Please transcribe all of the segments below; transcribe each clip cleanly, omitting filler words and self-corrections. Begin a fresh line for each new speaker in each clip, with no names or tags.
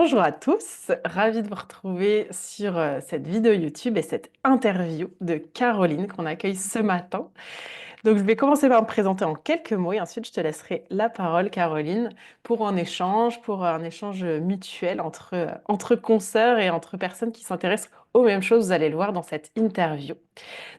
Bonjour à tous, ravie de vous retrouver sur cette vidéo YouTube et cette interview de Caroline qu'on accueille ce matin. Donc je vais commencer par me présenter en quelques mots et ensuite je te laisserai la parole, Caroline, pour un échange mutuel entre consoeurs et entre personnes qui s'intéressent aux mêmes choses. Vous allez le voir dans cette interview.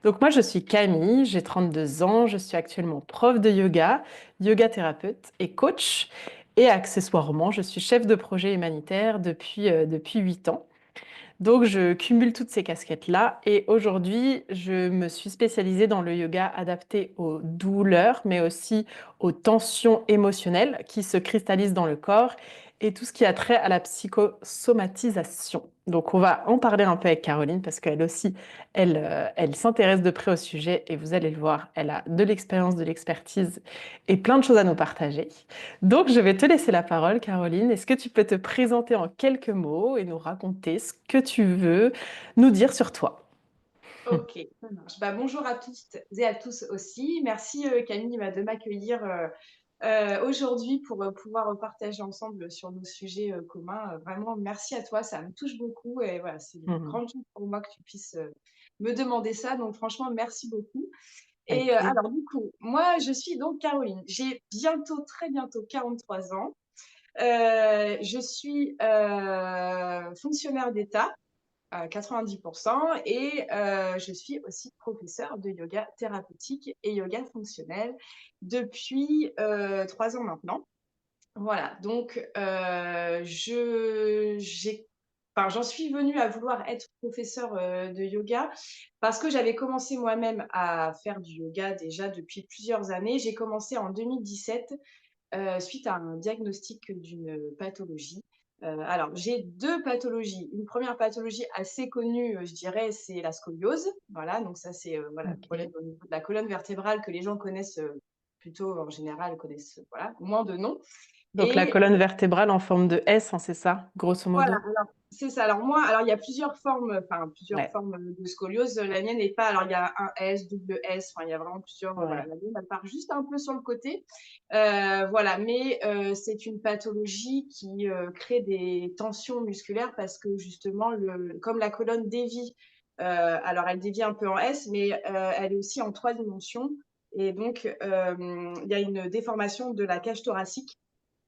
Donc moi je suis Camille, j'ai 32 ans, je suis actuellement prof de yoga, yoga thérapeute et coach. Et accessoirement, je suis chef de projet humanitaire depuis 8 ans. Donc, je cumule toutes ces casquettes-là. Et aujourd'hui, je me suis spécialisée dans le yoga adapté aux douleurs, mais aussi aux tensions émotionnelles qui se cristallisent dans le corps et tout ce qui a trait à la psychosomatisation. Donc, on va en parler un peu avec Caroline parce qu'elle aussi, elle s'intéresse de près au sujet et vous allez le voir, elle a de l'expérience, de l'expertise et plein de choses à nous partager. Donc, je vais te laisser la parole, Caroline. Est-ce que tu peux te présenter en quelques mots et nous raconter ce que tu veux nous dire sur toi?
Ok, ça marche. Bonjour à toutes et à tous aussi. Merci Camille de m'accueillir aujourd'hui pour pouvoir partager ensemble sur nos sujets communs. Vraiment, merci à toi, ça me touche beaucoup et voilà, c'est une
Mhm.
grande chance pour moi que tu puisses me demander ça. Donc franchement, merci beaucoup.
Avec
Et
plaisir.
alors du coup, moi je suis donc Caroline. J'ai bientôt, très bientôt 43 ans. Je suis fonctionnaire d'État à 90% et je suis aussi professeure de yoga thérapeutique et yoga fonctionnel depuis 3 ans maintenant. Voilà, donc j'en suis venue à vouloir être professeure de yoga parce que j'avais commencé moi-même à faire du yoga déjà depuis plusieurs années. J'ai commencé en 2017 suite à un diagnostic d'une pathologie. Alors, j'ai deux pathologies. Une première pathologie assez connue, je dirais, c'est la scoliose. Voilà, donc ça, c'est voilà, le problème
Ok.
au niveau de la colonne vertébrale que les gens connaissent plutôt en général, connaissent voilà, moins de noms.
Donc la
Et
colonne vertébrale en forme de S, hein, c'est ça, grosso
voilà,
modo?
alors c'est ça. Alors moi, alors il y a plusieurs formes, enfin plusieurs
Ouais,
formes de scoliose. La mienne n'est pas, alors il y a un S, double S, enfin il y a vraiment plusieurs, voilà.
ouais.
La mienne, elle part juste un peu sur le côté. Voilà, mais c'est une pathologie qui crée des tensions musculaires parce que justement, comme la colonne dévie, alors elle dévie un peu en S, mais elle est aussi en 3 dimensions. Et donc, il y a une déformation de la cage thoracique.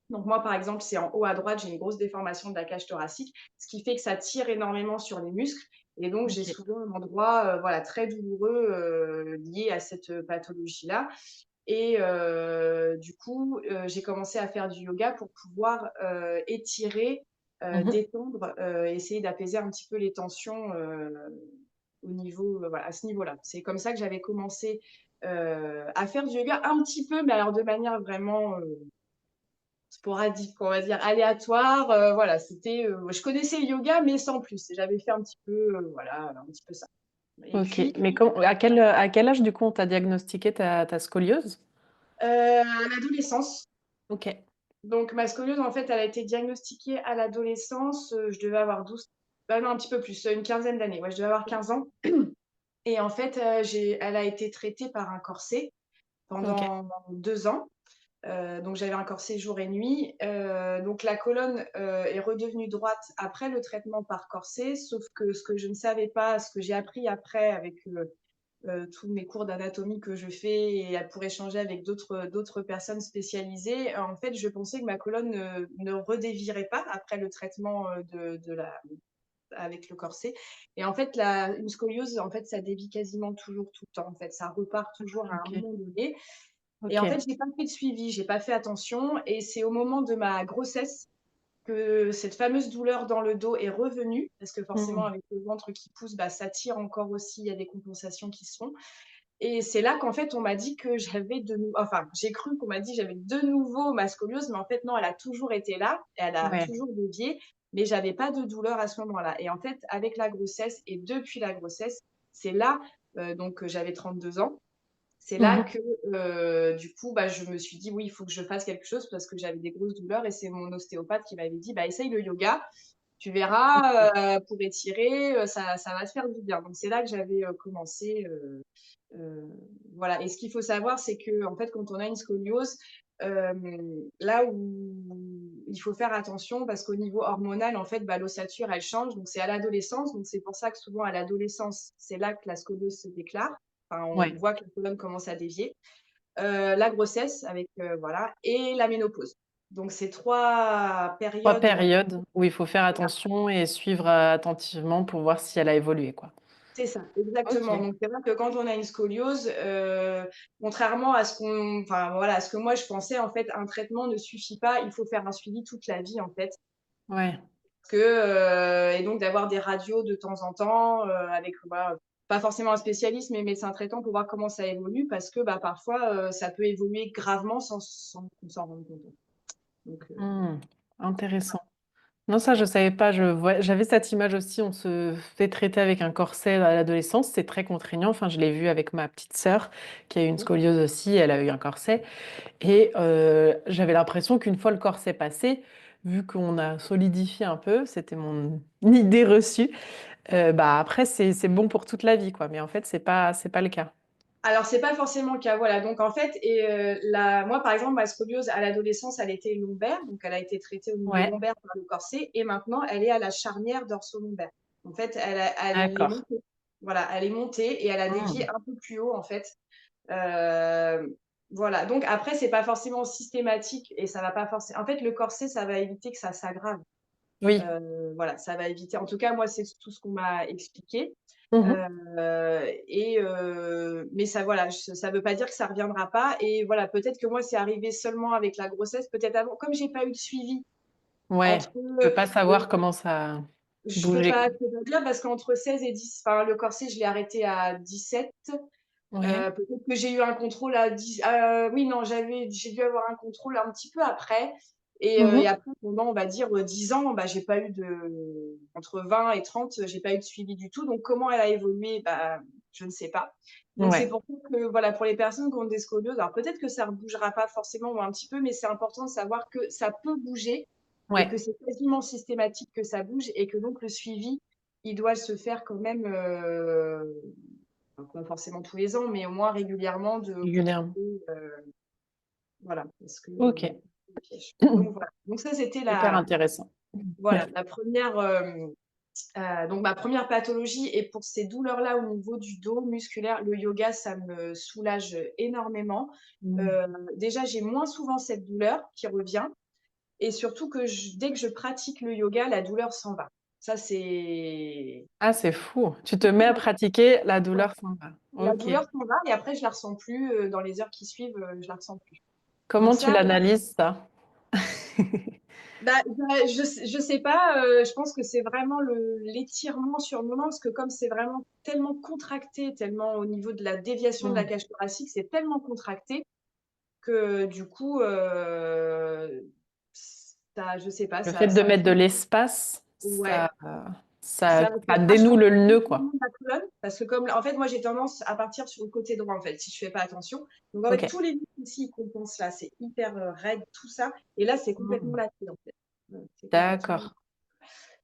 Donc moi, par exemple, c'est en haut à droite, j'ai une grosse déformation de la cage thoracique, ce qui fait que ça tire énormément sur les muscles. Et donc, j'ai
Ok.
souvent un endroit voilà, très douloureux lié à cette pathologie-là. Et du coup, j'ai commencé à faire du yoga pour pouvoir étirer,
Mhm.
détendre, essayer d'apaiser un petit peu les tensions au niveau, voilà, à ce niveau-là. C'est comme ça que j'avais commencé à faire du yoga un petit peu, mais alors de manière vraiment sporadique, on va dire, aléatoire. Voilà, c'était, je connaissais le yoga, mais sans plus. J'avais fait un petit peu, voilà, un petit peu ça. Et
Ok.
puis,
Mais à quel âge, du coup, on t'a diagnostiqué ta scoliose?
à l'adolescence.
Ok.
Donc, ma scoliose, en fait, elle a été diagnostiquée à l'adolescence. Je devais avoir 12, bah non, un petit peu plus, une quinzaine d'années. Ouais, je devais avoir 15 ans. Et en fait, elle a été traitée par un corset
Ok.
pendant 2 ans. Donc j'avais un corset jour et nuit. Donc la colonne est redevenue droite après le traitement par corset, sauf que ce que je ne savais pas, ce que j'ai appris après avec tous mes cours d'anatomie que je fais et pour échanger avec d'autres personnes spécialisées, en fait, je pensais que ma colonne ne redévirait pas après le traitement avec le corset. Et en fait, une scoliose, en fait, ça dévie quasiment toujours tout le temps. En fait, ça repart toujours à un
Ok.
moment donné. Et en fait,
Ok.
j'ai pas fait de suivi, j'ai pas fait attention. Et c'est au moment de ma grossesse que cette fameuse douleur dans le dos est revenue, parce que forcément,
Mhm.
avec le ventre qui pousse, ça tire encore aussi, il y a des compensations qui se font. Et c'est là qu'en fait, on m'a dit que j'avais enfin, j'ai cru qu'on m'a dit que j'avais de nouveau ma scoliose, mais en fait, non, elle a toujours été là, elle a
Ouais.
toujours dévié, mais j'avais pas de douleur à ce moment-là. Et en fait, avec la grossesse et depuis la grossesse, c'est là, donc j'avais 32 ans, c'est là
Mhm.
que, du coup, je me suis dit: «Oui, il faut que je fasse quelque chose» parce que j'avais des grosses douleurs et c'est mon ostéopathe qui m'avait dit: «Bah, essaye le yoga, tu verras,
Ok.
pour étirer, ça va te faire du bien». Donc c'est là que j'avais, commencé, voilà. Et ce qu'il faut savoir, c'est qu'en fait, quand on a une scoliose, là où il faut faire attention parce qu'au niveau hormonal, en fait, bah, l'ossature, elle change, donc c'est à l'adolescence. Donc c'est pour ça que souvent à l'adolescence, c'est là que la scoliose se déclare. Enfin, on
Ouais.
voit que la colonne commence à dévier. La grossesse avec, voilà, et la ménopause. Donc ces 3
Trois
périodes,
périodes où il faut faire
voilà,
attention et suivre attentivement pour voir si elle a évolué, quoi.
c'est ça, exactement.
Ok.
Donc c'est vrai que quand on a une scoliose, contrairement à ce qu'on enfin voilà, à ce que moi je pensais, en fait, un traitement ne suffit pas, il faut faire un suivi toute la vie, en fait.
Ouais.
Et donc d'avoir des radios de temps en temps, avec voilà, pas forcément un spécialiste, mais médecin traitant pour voir comment ça évolue parce que, bah, parfois, ça peut évoluer gravement sans qu'on s'en rende compte. Donc
Hmm. Intéressant. Non, ça, je savais pas. J'avais cette image aussi. On se fait traiter avec un corset à l'adolescence. C'est très contraignant. Enfin, je l'ai vu avec ma petite sœur qui a eu une
oui.
scoliose aussi. Elle a eu un corset. Et j'avais l'impression qu'une fois le corset passé, vu qu'on a solidifié un peu, c'était mon idée reçue, bah après, c'est bon pour toute la vie, quoi. Mais en fait, c'est pas le cas.
Alors c'est pas forcément le cas, voilà. Donc en fait la moi, par exemple, ma scoliose à l'adolescence, elle était lombaire, donc elle a été traitée au niveau
Ouais,
lombaire par le corset et maintenant elle est à la charnière dorso-lombaire. En fait, elle est
d'accord.
montée. Voilà, elle est montée et elle a dévié
Hmm.
un peu plus haut, en fait. Voilà, donc après, c'est pas forcément systématique et ça va pas forcément en fait, le corset, ça va éviter que ça s'aggrave.
Oui.
Voilà, ça va éviter en tout cas, moi, c'est tout ce qu'on m'a expliqué.
Mhm.
Mais ça, voilà, ça veut pas dire que ça reviendra pas et voilà, peut-être que moi, c'est arrivé seulement avec la grossesse, peut-être avant. Comme j'ai pas eu de suivi
Ouais.
entre,
Je peux pas savoir comment ça a bougé,
je
quoi.
peux pas dire parce qu'entre 16 et 10, enfin, le corset, je l'ai arrêté à 17.
Ouais.
Peut-être que j'ai eu un contrôle à 10. Oui, non, j'ai dû avoir un contrôle un petit peu après. Et
Mhm.
après, pendant, on va dire, 10 ans, bah, j'ai pas eu entre 20 et 30, j'ai pas eu de suivi du tout. Donc, comment elle a évolué, bah, je ne sais pas. Donc, c'est
Ouais.
pour ça que, voilà, pour les personnes qui ont des scolioses, alors peut-être que ça ne bougera pas forcément ou un petit peu, mais c'est important de savoir que ça peut bouger et que
Ouais.
c'est quasiment systématique que ça bouge et que donc le suivi, il doit se faire quand même, pas forcément tous les ans, mais au moins régulièrement de
Régulièrement.
contrôler, voilà, parce que
Ok.
c'est un piège. Donc voilà. Donc ça, c'était
Super
la
intéressant.
voilà, la première, donc ma première pathologie et pour ces douleurs-là au niveau du dos musculaire, le yoga, ça me soulage énormément.
Mm.
Heu, Déjà, j'ai moins souvent cette douleur qui revient et surtout que dès que je pratique le yoga, la douleur s'en va. Ça, c'est
Ah, c'est fou. Tu te mets à pratiquer, la douleur s'en va.
la
Ok.
douleur s'en va et après je la ressens plus, dans les heures qui suivent, je la ressens plus. Donc
Comment tu
ça,
l'analyses, ça?
bah, je sais pas, je pense que c'est vraiment l'étirement sur le moment parce que comme c'est vraiment tellement contracté, tellement au niveau de la déviation de la
Mm.
cage thoracique, c'est tellement contracté que du coup, ça je sais pas,
Le fait de
ça
mettre de l'espace,
ouais.
ça
Ça
dénoue
change
le nœud,
complètement
quoi.
de la colonne parce que comme en fait, moi, j'ai tendance à partir sur le côté droit, en fait, si je fais pas attention. Donc en
Ok.
fait, tous les muscles ici, ils compensent là, c'est hyper, raide, tout ça et là, c'est complètement
Mm.
lâché, en fait. C'est complètement
D'accord.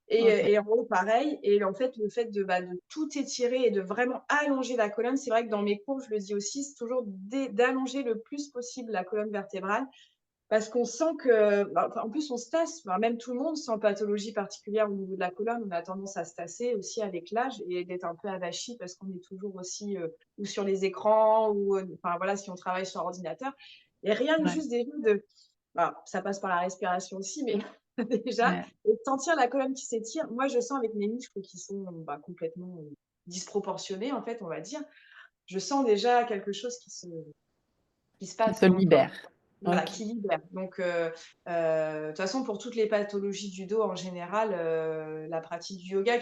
et
Ok.
et en haut, pareil et en fait, le fait de tout étirer et de vraiment allonger la colonne, c'est vrai que dans mes cours, je le dis aussi, c'est toujours d'allonger le plus possible la colonne vertébrale parce qu'on sent que, bah, enfin, en plus, on se tasse. Enfin, même tout le monde sans pathologie particulière au niveau de la colonne, on a tendance à se tasser aussi avec l'âge et d'être un peu avachi parce qu'on est toujours aussi ou sur les écrans ou enfin voilà, si on travaille sur ordinateur. Et rien que
Ouais.
juste déjà de, bah, ça passe par la respiration aussi, mais déjà,
Ouais.
et de sentir la colonne qui s'étire. Moi, je sens avec mes muscles qui sont bah, complètement disproportionnés, en fait, on va dire. Je sens déjà quelque chose qui se
Qui
passe
se
dans le corps.
libère.
Voilà,
Ok.
qui libère. Donc, de toute façon, pour toutes les pathologies du dos en général, la pratique du yoga,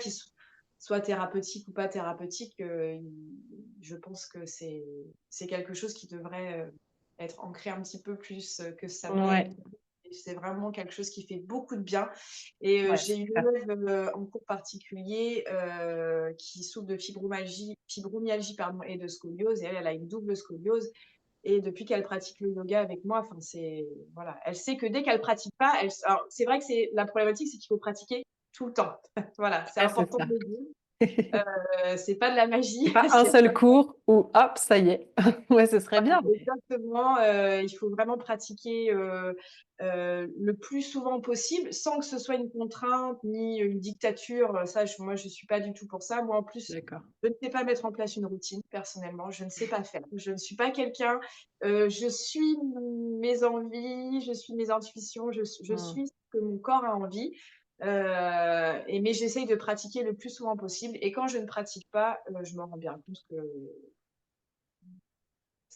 soit thérapeutique ou pas thérapeutique, je pense que c'est quelque chose qui devrait être ancré un petit peu plus que ça ne l'est.
Ouais.
Et c'est vraiment quelque chose qui fait beaucoup de bien. Et
Ouais,
j'ai une
super.
élève en cours particulier qui souffre de fibromyalgie pardon, et de scoliose. Et elle a une double scoliose. Et depuis qu'elle pratique le yoga avec moi, enfin c'est voilà, elle sait que dès qu'elle pratique pas, alors c'est vrai que c'est la problématique, c'est qu'il faut pratiquer tout le temps. Voilà, c'est
Ouais, c'est
important
ça.
de le dire. C'est pas de la
C'est
magie,
pas un
c'est
seul cours où hop, ça y est. Ouais, ce serait bien.
exactement, il faut vraiment pratiquer, le plus souvent possible, sans que ce soit une contrainte ni une dictature, ça moi je suis pas du tout pour ça. Moi en plus,
D'accord.
je ne sais pas mettre en place une routine personnellement, je ne sais pas faire. Je ne suis pas quelqu'un, je suis mes envies, je suis mes intuitions, je
Mmh.
suis ce que mon corps a envie, mais j'essaye de pratiquer le plus souvent possible et quand je ne pratique pas, je me rends bien compte que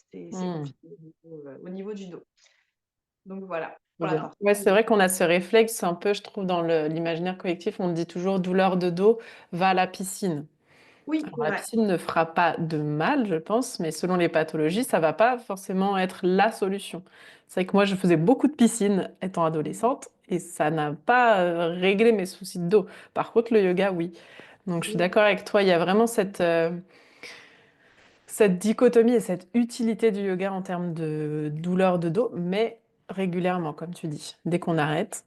c'est
Mmh.
compliqué au niveau du dos. Donc voilà,
Trop
pour la
bien.
partie
Ouais, c'est vrai qu'on a ce réflexe un peu, je trouve, dans l'imaginaire collectif, on dit toujours douleur de dos, va à la piscine.
oui,
Alors
c'est
la
vrai.
piscine ne fera pas de mal, je pense, mais selon les pathologies, ça va pas forcément être la solution. C'est vrai que moi, je faisais beaucoup de piscine étant adolescente et ça n'a pas réglé mes soucis de dos. Par contre, le yoga, oui. Donc je suis
Oui,
d'accord avec toi, il y a vraiment cette dichotomie et cette utilité du yoga en termes de douleur de dos, mais régulièrement, comme tu dis. Dès qu'on arrête,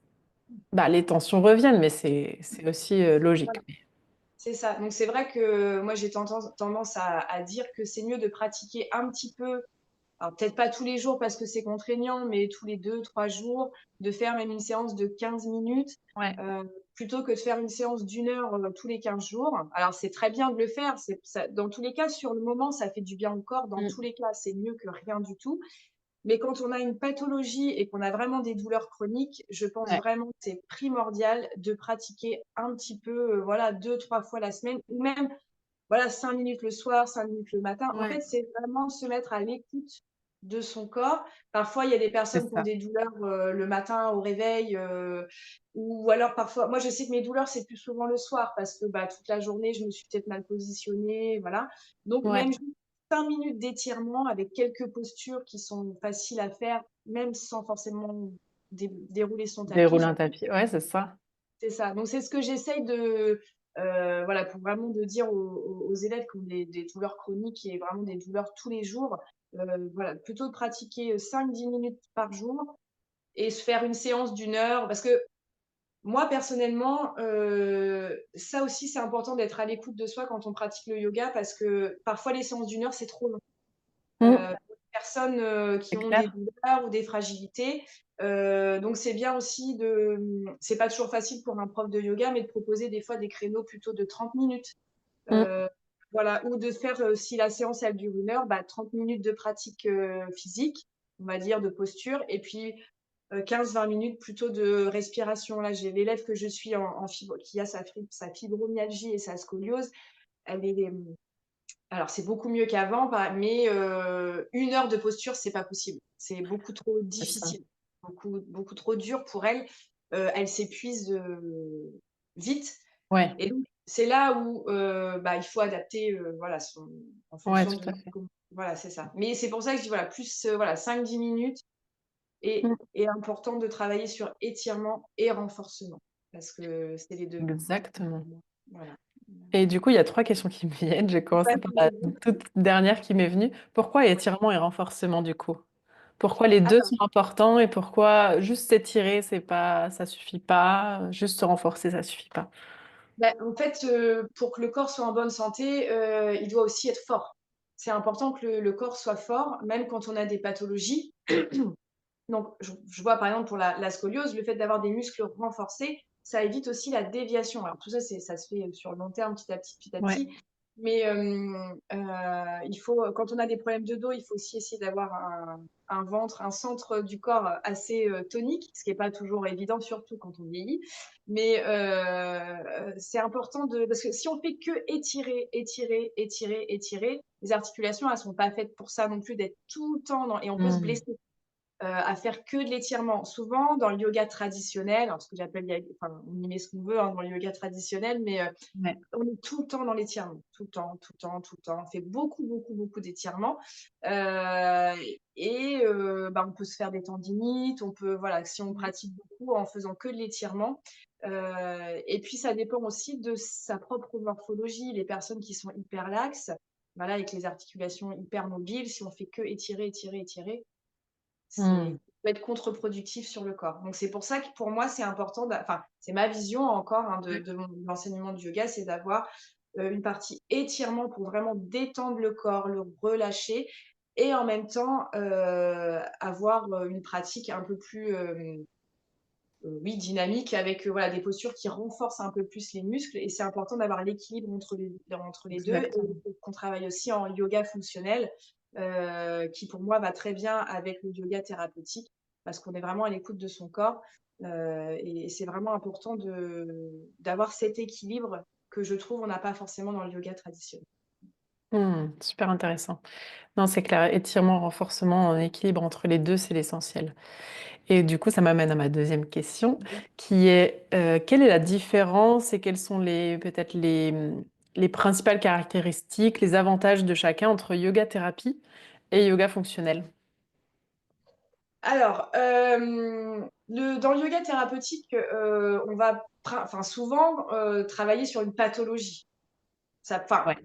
bah, les tensions reviennent, mais c'est aussi logique.
voilà, c'est ça. Donc c'est vrai que moi j'ai tendance à dire que c'est mieux de pratiquer un petit peu, alors peut-être pas tous les jours parce que c'est contraignant, mais tous les 2, 3 jours, de faire même une séance de 15 minutes,
Ouais.
plutôt que de faire une séance d'1 heure, tous les 15 jours. Alors c'est très bien de le faire, dans tous les cas, sur le moment, ça fait du bien au corps, dans tous
Mm.
les cas, c'est mieux que rien du tout. Mais quand on a une pathologie et qu'on a vraiment des douleurs chroniques, je pense
Ouais.
vraiment que c'est primordial de pratiquer un petit peu, voilà, 2, 3 fois la semaine ou même, voilà, 5 minutes le soir, 5 minutes le matin. En
Ouais,
fait, c'est vraiment se mettre à l'écoute de son corps. Parfois, il y a des
c'est
personnes qui ont
ça.
des douleurs, le matin au réveil, ou alors parfois moi, je sais que mes douleurs, c'est plus souvent le soir parce que, bah, toute la journée, je me suis peut-être mal positionnée, voilà. Donc
Ouais.
même juste 5 minutes d'étirement avec quelques postures qui sont faciles à faire, même sans forcément dérouler son tapis,
Dérouler un tapis. Ouais, c'est ça.
c'est ça. Donc c'est ce que j'essaye de, voilà, pour vraiment de dire aux élèves qui ont des douleurs chroniques et vraiment des douleurs tous les jours, voilà, plutôt de pratiquer 5-10 minutes par jour et se faire une séance d'1 heure. Parce que moi personnellement, ça aussi c'est important d'être à l'écoute de soi quand on pratique le yoga parce que parfois les séances d'1 heure, c'est trop long.
Mm.
Pour les personnes,
C'est
qui ont des
clair.
douleurs ou des fragilités. Donc c'est bien aussi c'est pas toujours facile pour un prof de yoga, mais de proposer des fois des créneaux plutôt de 30 minutes.
Mm.
Heu, voilà, ou de faire, si la séance elle dure 1 heure, bah 30 minutes de pratique, physique, on va dire de posture et puis, 15-20 minutes plutôt de respiration. Là, j'ai l'élève que je suis en fibro qui a sa fibromyalgie et sa scoliose, elle est, alors c'est beaucoup mieux qu'avant, mais 1 heure de posture, c'est pas possible. C'est beaucoup trop
C'est ça.
difficile, beaucoup trop dur pour elle. Elle s'épuise, vite
Ouais.
et donc c'est là où, bah, il faut adapter, voilà, en
Ouais,
fonction
tout
de
à fait.
voilà, c'est ça. Mais c'est pour ça que je dis, voilà, plus, voilà, 5-10 minutes
Mm.
et important de travailler sur étirement et renforcement parce que c'est les 2
Exactement.
pour moi. Voilà.
Et du coup, il y a trois questions qui me viennent. J'ai commencé par
Vas-y,
la
vas-y.
toute dernière qui m'est venue. Pourquoi étirement et renforcement du coup? Pourquoi les deux sont importants et pourquoi juste s'étirer, c'est pas, ça suffit pas, juste se renforcer, ça suffit pas.
Bah, en fait, pour que le corps soit en bonne santé, il doit aussi être fort. C'est important que le corps soit fort, même quand on a des pathologies. Donc je vois par exemple pour la scoliose, le fait d'avoir des muscles renforcés, ça évite aussi la déviation. Alors tout ça, ça se fait, sur le long terme, petit à petit, petit à
Ouais.
petit. Mais, il faut, quand on a des problèmes de dos, il faut aussi essayer d'avoir un ventre, un centre du corps assez, tonique, ce qui est pas toujours évident, surtout quand on vieillit. Mais, c'est important parce que si on fait que étirer, étirer, étirer, étirer, les articulations, elles sont pas faites pour ça non plus d'être tout le temps et on peut se
Mm.
blesser à faire que de l'étirement. Souvent, dans le yoga traditionnel, alors ce que j'appelle, enfin, on y met ce qu'on veut hein, dans le yoga traditionnel, mais
Ouais.
on est tout le temps dans l'étirement, tout le temps, tout le temps, tout le temps. On fait beaucoup, beaucoup, beaucoup d'étirements bah, on peut se faire des tendinites, on peut, voilà, si on pratique beaucoup en faisant que de l'étirement. Et puis, ça dépend aussi de sa propre morphologie. Les personnes qui sont hyper laxes, voilà, avec les articulations hyper mobiles, si on fait que étirer, étirer, étirer,
Mm.
ça peut être contre-productif sur le corps. Donc c'est pour ça que pour moi, c'est important enfin, c'est ma vision encore hein,
Ouais.
de l'enseignement du yoga, c'est d'avoir une partie étirement pour vraiment détendre le corps, le relâcher et en même temps, avoir, une pratique un peu plus, oui, dynamique avec, voilà, des postures qui renforcent un peu plus les muscles et c'est important d'avoir l'équilibre entre les 2 et
Exactement.
qu'on travaille aussi en yoga fonctionnel, qui pour moi va très bien avec le yoga thérapeutique parce qu'on est vraiment à l'écoute de son corps, et c'est vraiment important d'avoir cet équilibre que je trouve on n'a pas forcément dans le yoga traditionnel.
Super intéressant. Non, c'est clair, étirement, renforcement, en équilibre entre les 2, c'est l'essentiel. Et du coup, ça m'amène à ma deuxième question, qui est, quelle est la différence et quelles sont peut-être les principales caractéristiques, les avantages de chacun entre yoga thérapie et yoga fonctionnel?
Alors, dans le yoga thérapeutique, on va souvent, travailler sur une pathologie. Ça enfin,
Ouais.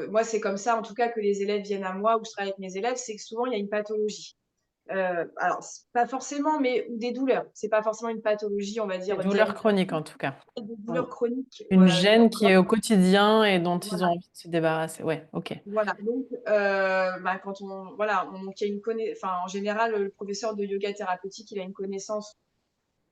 moi, c'est comme ça, en tout cas, que les élèves viennent à moi ou je travaille avec mes élèves, c'est que souvent, il y a une pathologie. Alors, c pas forcément, mais ou des douleurs. C'est pas forcément une pathologie, on va
Des
dire,
douleurs
diagnostiquée,
chroniques, en tout cas.
des douleurs
Oui.
chroniques,
Une gêne qui est au
comme
quotidien et dont ils ont
voilà,
envie de se débarrasser. Ouais, ok.
voilà. Donc, quand on voilà, on donc il y a une connais enfin, en général, le professeur de yoga thérapeutique, il a une connaissance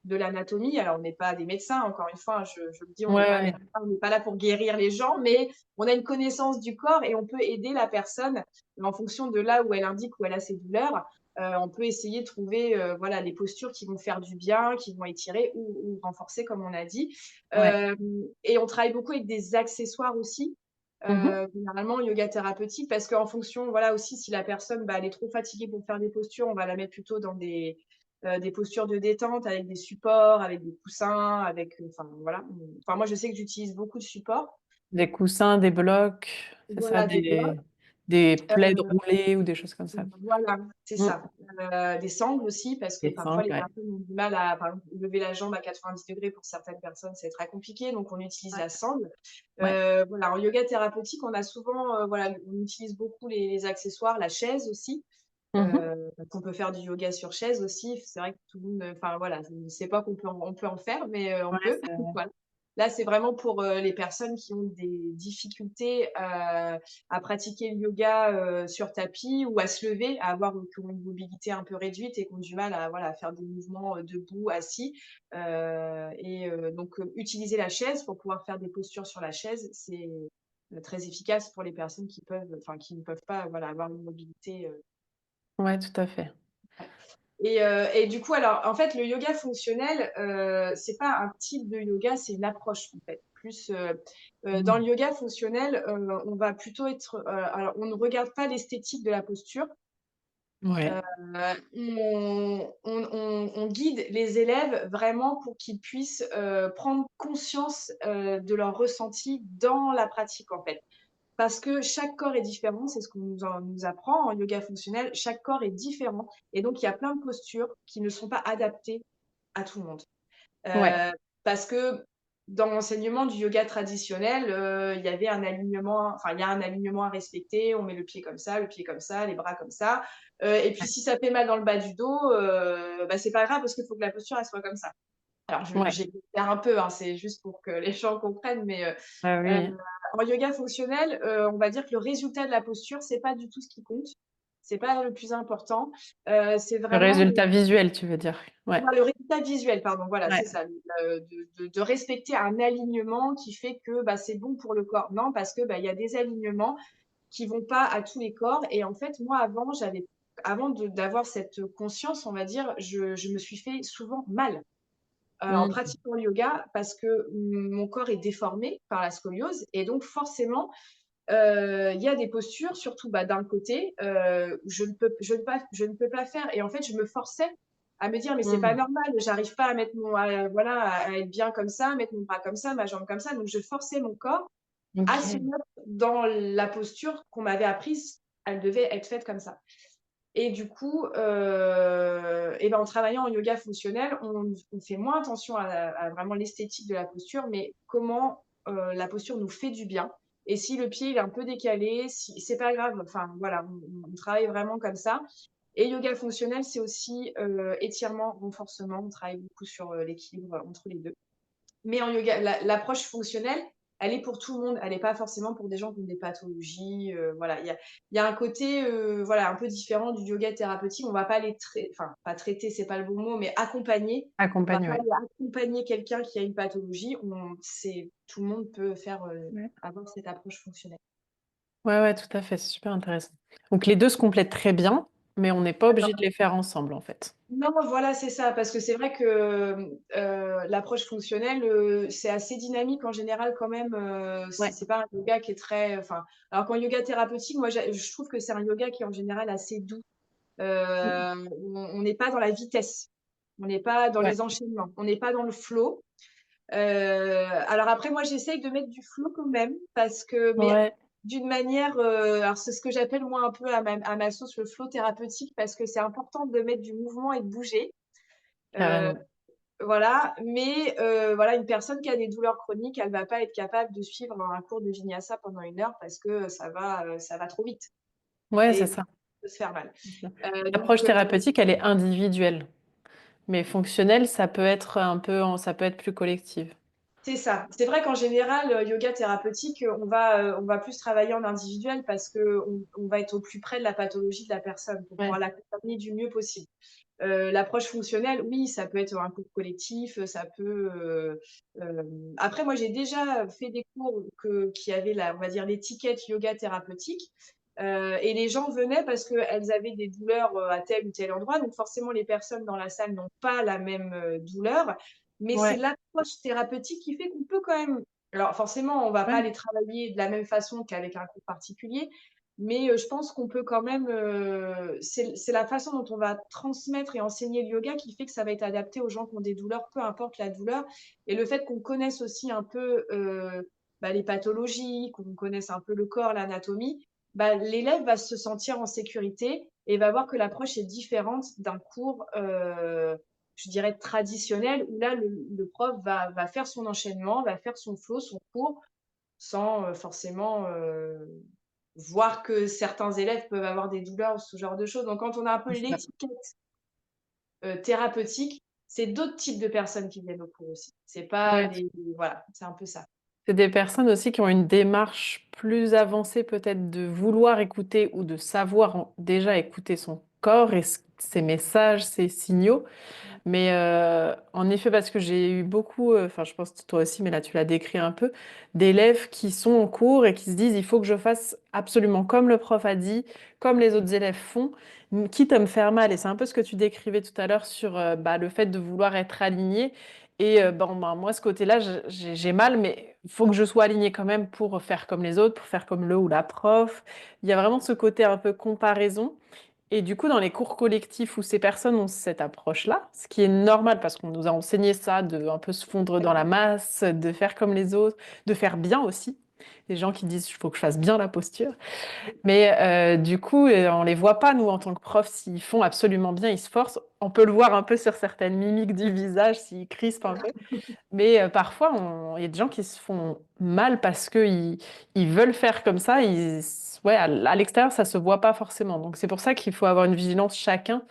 de l'anatomie. Alors, on n'est pas des médecins, encore une fois, hein, je le dis, on
Ouais,
n'est pas
ouais.
médecin, on n'est pas là pour guérir les gens, mais on a une connaissance du corps et on peut aider la personne en fonction de là où elle indique, où elle a ses douleurs. On peut essayer de trouver voilà, les postures qui vont faire du bien, qui vont étirer ou renforcer, comme on a dit.
Ouais.
Et on travaille beaucoup avec des accessoires aussi.
Mhm.
Généralement, yoga thérapeutique, parce qu'en fonction, voilà aussi, si la personne, bah, elle est trop fatiguée pour faire des postures, on va la mettre plutôt dans des postures de détente avec des supports, avec des coussins, avec, enfin voilà. Enfin moi je sais que j'utilise beaucoup de supports.
Des coussins, des blocs, c'est ça,
Voilà, des blocs,
des plaids
heu,
roulés ou des choses comme ça.
voilà, c'est
Mm.
ça. Des sangles aussi parce que
Des
parfois
sangles,
les
ouais.
personnes ont du mal à, par exemple, lever la jambe à 90 degrés pour certaines personnes, c'est très compliqué, donc on utilise
Ouais.
la sangle.
Ouais.
Voilà, en yoga thérapeutique, on a souvent, voilà, on utilise beaucoup les accessoires, la chaise aussi.
Mhm.
Parce qu'on peut faire du yoga sur chaise aussi. C'est vrai que tout le monde, enfin voilà, je sais pas qu'on peut en faire, mais on
Ouais,
peut.
c'est vrai.
Voilà. Là, c'est vraiment pour, les personnes qui ont des difficultés, à pratiquer le yoga, sur tapis ou à se lever, à avoir qui ont une mobilité un peu réduite et qui ont du mal à voilà, à faire des mouvements, debout, assis. Donc utiliser la chaise pour pouvoir faire des postures sur la chaise, c'est, très efficace pour les personnes qui ne peuvent pas, voilà, avoir une mobilité,
Ouais, tout à fait.
et du coup, alors, en fait, le yoga fonctionnel, c'est pas un type de yoga, c'est une approche, en fait. Plus, dans le
Mm.
yoga fonctionnel, on va plutôt être, alors on ne regarde pas l'esthétique de la posture,
Ouais.
heu, on guide les élèves vraiment pour qu'ils puissent, prendre conscience, de leur ressenti dans la pratique, en fait. Parce que chaque corps est différent, c'est ce qu'on nous apprend en yoga fonctionnel, chaque corps est différent et donc il y a plein de postures qui ne sont pas adaptées à tout le monde.
Ouais.
Parce que dans l'enseignement du yoga traditionnel, il y avait un alignement, enfin il y a un alignement à respecter, on met le pied comme ça, le pied comme ça, les bras comme ça, et puis si ça fait mal dans le bas du dos, bah, c'est pas grave parce qu'il faut que la posture elle soit comme ça. Alors
Ouais.
j'exagère un peu, hein, c'est juste pour que les gens comprennent, mais
Ah
Heu,
oui.
en yoga fonctionnel, on va dire que le résultat de la posture, c'est pas du tout ce qui compte. C'est pas le plus important. C'est
Le
vraiment
résultat visuel, tu veux dire. Ouais.
le résultat visuel, pardon, voilà, c'est
Ouais.
ça, de respecter un alignement qui fait que, bah, c'est bon pour le corps. Non, parce que, bah, il y a des alignements qui vont pas à tous les corps et en fait, moi, avant d'avoir cette conscience, on va dire, je me suis fait souvent mal. En
Mm.
pratiquant le yoga parce que mon corps est déformé par la scoliose et donc forcément, il y a des postures, surtout, bah, d'un côté, où je ne peux pas faire et en fait, je me forçais à me dire: «Mais c'est pas
Mm.
normal, j'arrive pas à mettre voilà, à être bien comme ça, mettre mon bras comme ça, ma jambe comme ça». Donc je forçais mon corps à se
Ok.
mettre dans la posture qu'on m'avait apprise, elle devait être faite comme ça. Et du coup, et ben, en travaillant en yoga fonctionnel, on fait moins attention à vraiment l'esthétique de la posture, mais comment, la posture nous fait du bien et si le pied il est un peu décalé, si c'est pas grave, enfin voilà, on travaille vraiment comme ça et yoga fonctionnel, c'est aussi, étirement, renforcement. On travaille beaucoup sur, l'équilibre entre les 2. Mais en yoga l'approche fonctionnelle, elle est pour tout le monde. Elle est pas forcément pour des gens qui ont des pathologies, voilà. Il y a un côté, voilà, un peu différent du yoga thérapeutique. On va pas les enfin, pas traiter, c'est pas le bon mot, mais accompagner. On va
Accompagne,
pas
ouais.
aller accompagner quelqu'un qui a une pathologie. Tout le monde peut faire,
Ouais.
avoir cette approche fonctionnelle.
Ouais, ouais, tout à fait, c'est super intéressant. Donc les 2 se complètent très bien, mais on n'est pas obligé de les faire ensemble, en fait.
Non, voilà, c'est ça, parce que c'est vrai que, l'approche fonctionnelle, c'est assez dynamique en général quand même,
Ouais.
c'est pas un yoga qui est très enfin, alors qu'en yoga thérapeutique, moi je trouve que c'est un yoga qui est en général assez doux.
Mmh.
On n'est pas dans la vitesse, on n'est pas dans
Ouais.
les enchaînements, on n'est pas dans le flow. Alors après moi j'essaye de mettre du flow quand même parce que mais
Ouais,
d'une manière, alors c'est ce que j'appelle moi un peu à ma sauce le flow thérapeutique parce que c'est important de mettre du mouvement et de bouger. Heu,
carrément.
voilà, mais voilà, une personne qui a des douleurs chroniques, elle va pas être capable de suivre un cours de vinyasa pendant 1 heure parce que ça va trop vite
Ouais,
et
c'est
ça
ça.
peut se faire mal.
C'est ça.
Donc
L'approche thérapeutique, elle est individuelle, mais fonctionnelle, ça peut être un peu ça peut être plus collective.
c'est ça. C'est vrai qu'en général, yoga thérapeutique, on va plus travailler en individuel parce qu'on va être au plus près de la pathologie de la personne pour
Ouais,
pouvoir l'accompagner du mieux possible. L'approche fonctionnelle, oui, ça peut être un cours collectif, ça peut, après moi j'ai déjà fait des cours qui avaient la on va dire l'étiquette yoga thérapeutique, et les gens venaient parce qu'elles avaient des douleurs, à tel ou tel endroit, donc forcément les personnes dans la salle n'ont pas la même, douleur, mais c'est
ouais,
l'approche thérapeutique qui fait qu'on peut quand même alors forcément on va pas
ouais,
les travailler de la même façon qu'avec un cours particulier, mais je pense qu'on peut quand même, c'est la façon dont on va transmettre et enseigner le yoga qui fait que ça va être adapté aux gens qui ont des douleurs, peu importe la douleur et le fait qu'on connaisse aussi un peu, bah, les pathologies, qu'on connaisse un peu le corps, l'anatomie, bah, l'élève va se sentir en sécurité et va voir que l'approche est différente d'un cours, je dirais traditionnel où là le prof va faire son enchaînement, va faire son flow, son cours sans, forcément, voir que certains élèves peuvent avoir des douleurs ou ce genre de choses. Donc quand on a un peu
c'est ça.
l'étiquette, thérapeutique, c'est d'autres types de personnes qui viennent au cours aussi. C'est pas
Ouais.
les voilà, c'est un peu ça.
C'est des personnes aussi qui ont une démarche plus avancée peut-être de vouloir écouter ou de savoir déjà écouter son corps et ses messages, ses signaux. Mais en effet, parce que j'ai eu beaucoup, enfin je pense que toi aussi, mais là tu l'as décrit un peu, d'élèves qui sont en cours et qui se disent il faut que je fasse absolument comme le prof a dit, comme les autres élèves font, quitte à me faire mal. Et c'est un peu ce que tu décrivais tout à l'heure sur bah, le fait de vouloir être aligné. Et bon, bah, moi, ce côté-là, j'ai mal, mais il faut que je sois alignée quand même pour faire comme les autres, pour faire comme le ou la prof. Il y a vraiment ce côté un peu comparaison. Et du coup, dans les cours collectifs où ces personnes ont cette approche-là, ce qui est normal parce qu'on nous a enseigné ça, de un peu se fondre dans la masse, de faire comme les autres, de faire bien aussi. Les gens qui disent il faut que je fasse bien la posture. Mais du coup, on les voit pas, nous, en tant que profs, s'ils font absolument bien, ils se forcent. On peut le voir un peu sur certaines mimiques du visage, s'ils crispent un peu. Mais parfois, il y a des gens qui se font mal parce qu'ils veulent faire comme ça. Ouais, à l'extérieur, ça se voit pas forcément. Donc c'est pour ça qu'il faut avoir une vigilance chacun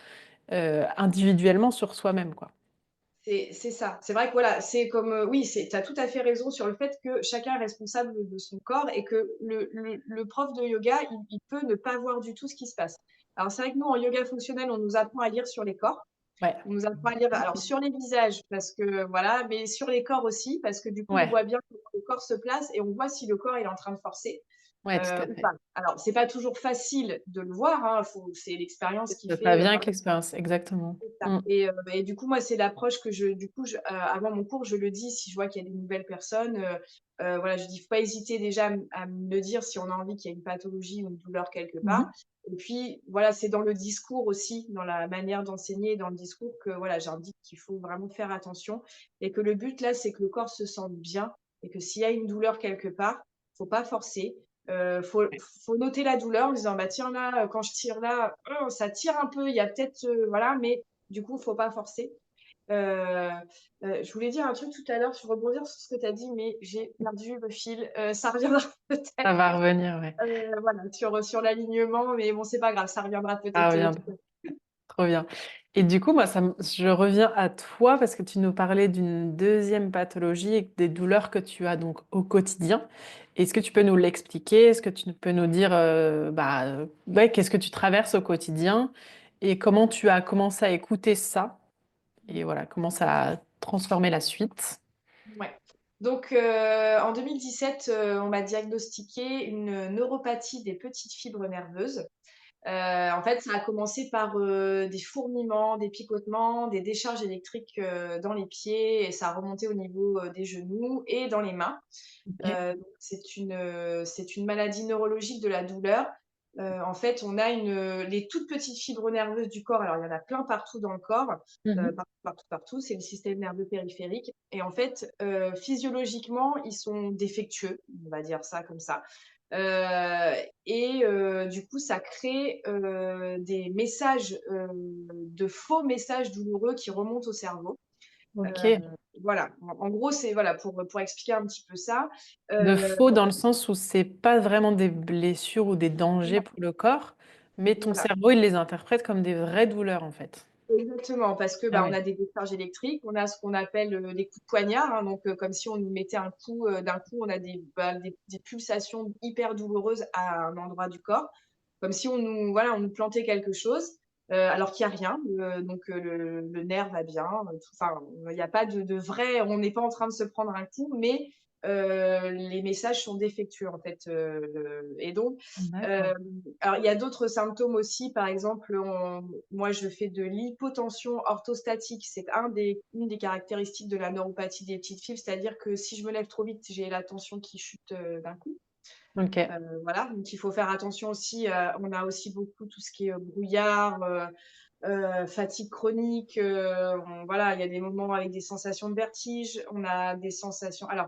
individuellement sur soi-même, quoi.
C'est ça. C'est vrai que voilà, c'est comme, oui, tu as tout à fait raison sur le fait que chacun est responsable de son corps et que le prof de yoga, il peut ne pas voir du tout ce qui se passe. Alors c'est vrai que nous, en yoga fonctionnel, on nous apprend à lire sur les corps.
Ouais,
On nous apprend à lire alors sur les visages parce que voilà, mais sur les corps aussi parce que du coup, on
ouais,
voit bien comment le corps se place et on voit si le corps il est en train de forcer,
ouais, tout à
ou
fait.
pas. Alors c'est pas toujours facile de le voir, hein, c'est l'expérience qui
Ça
fait,
vient avec
voilà.
l'expérience, exactement.
C'est ça
Mm.
et du coup, moi, c'est l'approche que du coup, avant mon cours, je le dis si je vois qu'il y a des nouvelles personnes, voilà, je dis: «Faut pas hésiter déjà à me le dire si on a envie qu'il y a une pathologie ou une douleur quelque part»
Mhm.
et puis, voilà, c'est dans le discours aussi, dans la manière d'enseigner, dans le discours que, voilà, j'indique qu'il faut vraiment faire attention et que le but, là, c'est que le corps se sente bien et que s'il y a une douleur quelque part, faut pas forcer, faut noter la douleur en disant: «Bah, tiens, là, quand je tire là, ça tire un peu, il y a peut-être, voilà, mais du coup, faut pas forcer. Heu je voulais dire un truc tout à l'heure, je rebondir sur ce que tu as dit, mais j'ai perdu le fil. Ça reviendra
Ça
peut-être,
va revenir, ouais.
voilà, sur l'alignement, mais bon, c'est pas grave, ça reviendra
Ça
peut-être,
revient.
tout à
Trop bien. Et du coup, moi, je reviens à toi parce que tu nous parlais d'une deuxième pathologie et des douleurs que tu as donc au quotidien. Est-ce que tu peux nous l'expliquer? Est-ce que tu peux nous dire ouais, qu'est-ce que tu traverses au quotidien et comment tu as commencé à écouter ça et voilà, comment ça a transformé la suite?
Ouais. Donc, en 2017, on m'a diagnostiqué une neuropathie des petites fibres nerveuses. En fait, ça a commencé par, des fourmillements, des picotements, des décharges électriques, dans les pieds et ça a remonté au niveau, des genoux et dans les mains.
Ok.
Donc c'est une maladie neurologique de la douleur. En fait, on a les toutes petites fibres nerveuses du corps, alors il y en a plein partout dans le corps,
Mhm.
partout, partout, partout, c'est le système nerveux périphérique et en fait, physiologiquement, ils sont défectueux, on va dire ça comme ça. Du coup, ça crée, des messages, de faux messages douloureux qui remontent au cerveau.
Ok.
Heu, voilà, en gros, c'est voilà, pour expliquer un petit peu ça.
De
Heu,
faux dans le sens où c'est pas vraiment des blessures ou des dangers pour le corps, mais ton
voilà,
cerveau, il les interprète comme des vraies douleurs en fait.
exactement, parce que,
Ah
bah, on
ouais.
a des décharges électriques, on a ce qu'on appelle, des coups de poignard, hein, donc comme si on nous mettait un coup, d'un coup, on a des pulsations hyper douloureuses à un endroit du corps, comme si on nous plantait quelque chose, alors qu'il y a rien, le nerf va bien, tout enfin, il y a pas de vrai on n'est pas en train de se prendre un coup, mais les messages sont défectueux, en fait, et donc
D'accord.
hem, alors il y a d'autres symptômes aussi, par exemple, moi je fais de l'hypotension orthostatique, c'est une des caractéristiques de la neuropathie des petites fibres, c'est-à-dire que si je me lève trop vite, j'ai la tension qui chute, d'un coup.
Ok.
Voilà, donc il faut faire attention aussi, on a aussi beaucoup tout ce qui est, brouillard, fatigue chronique, voilà, il y a des moments avec des sensations de vertige, on a des sensations alors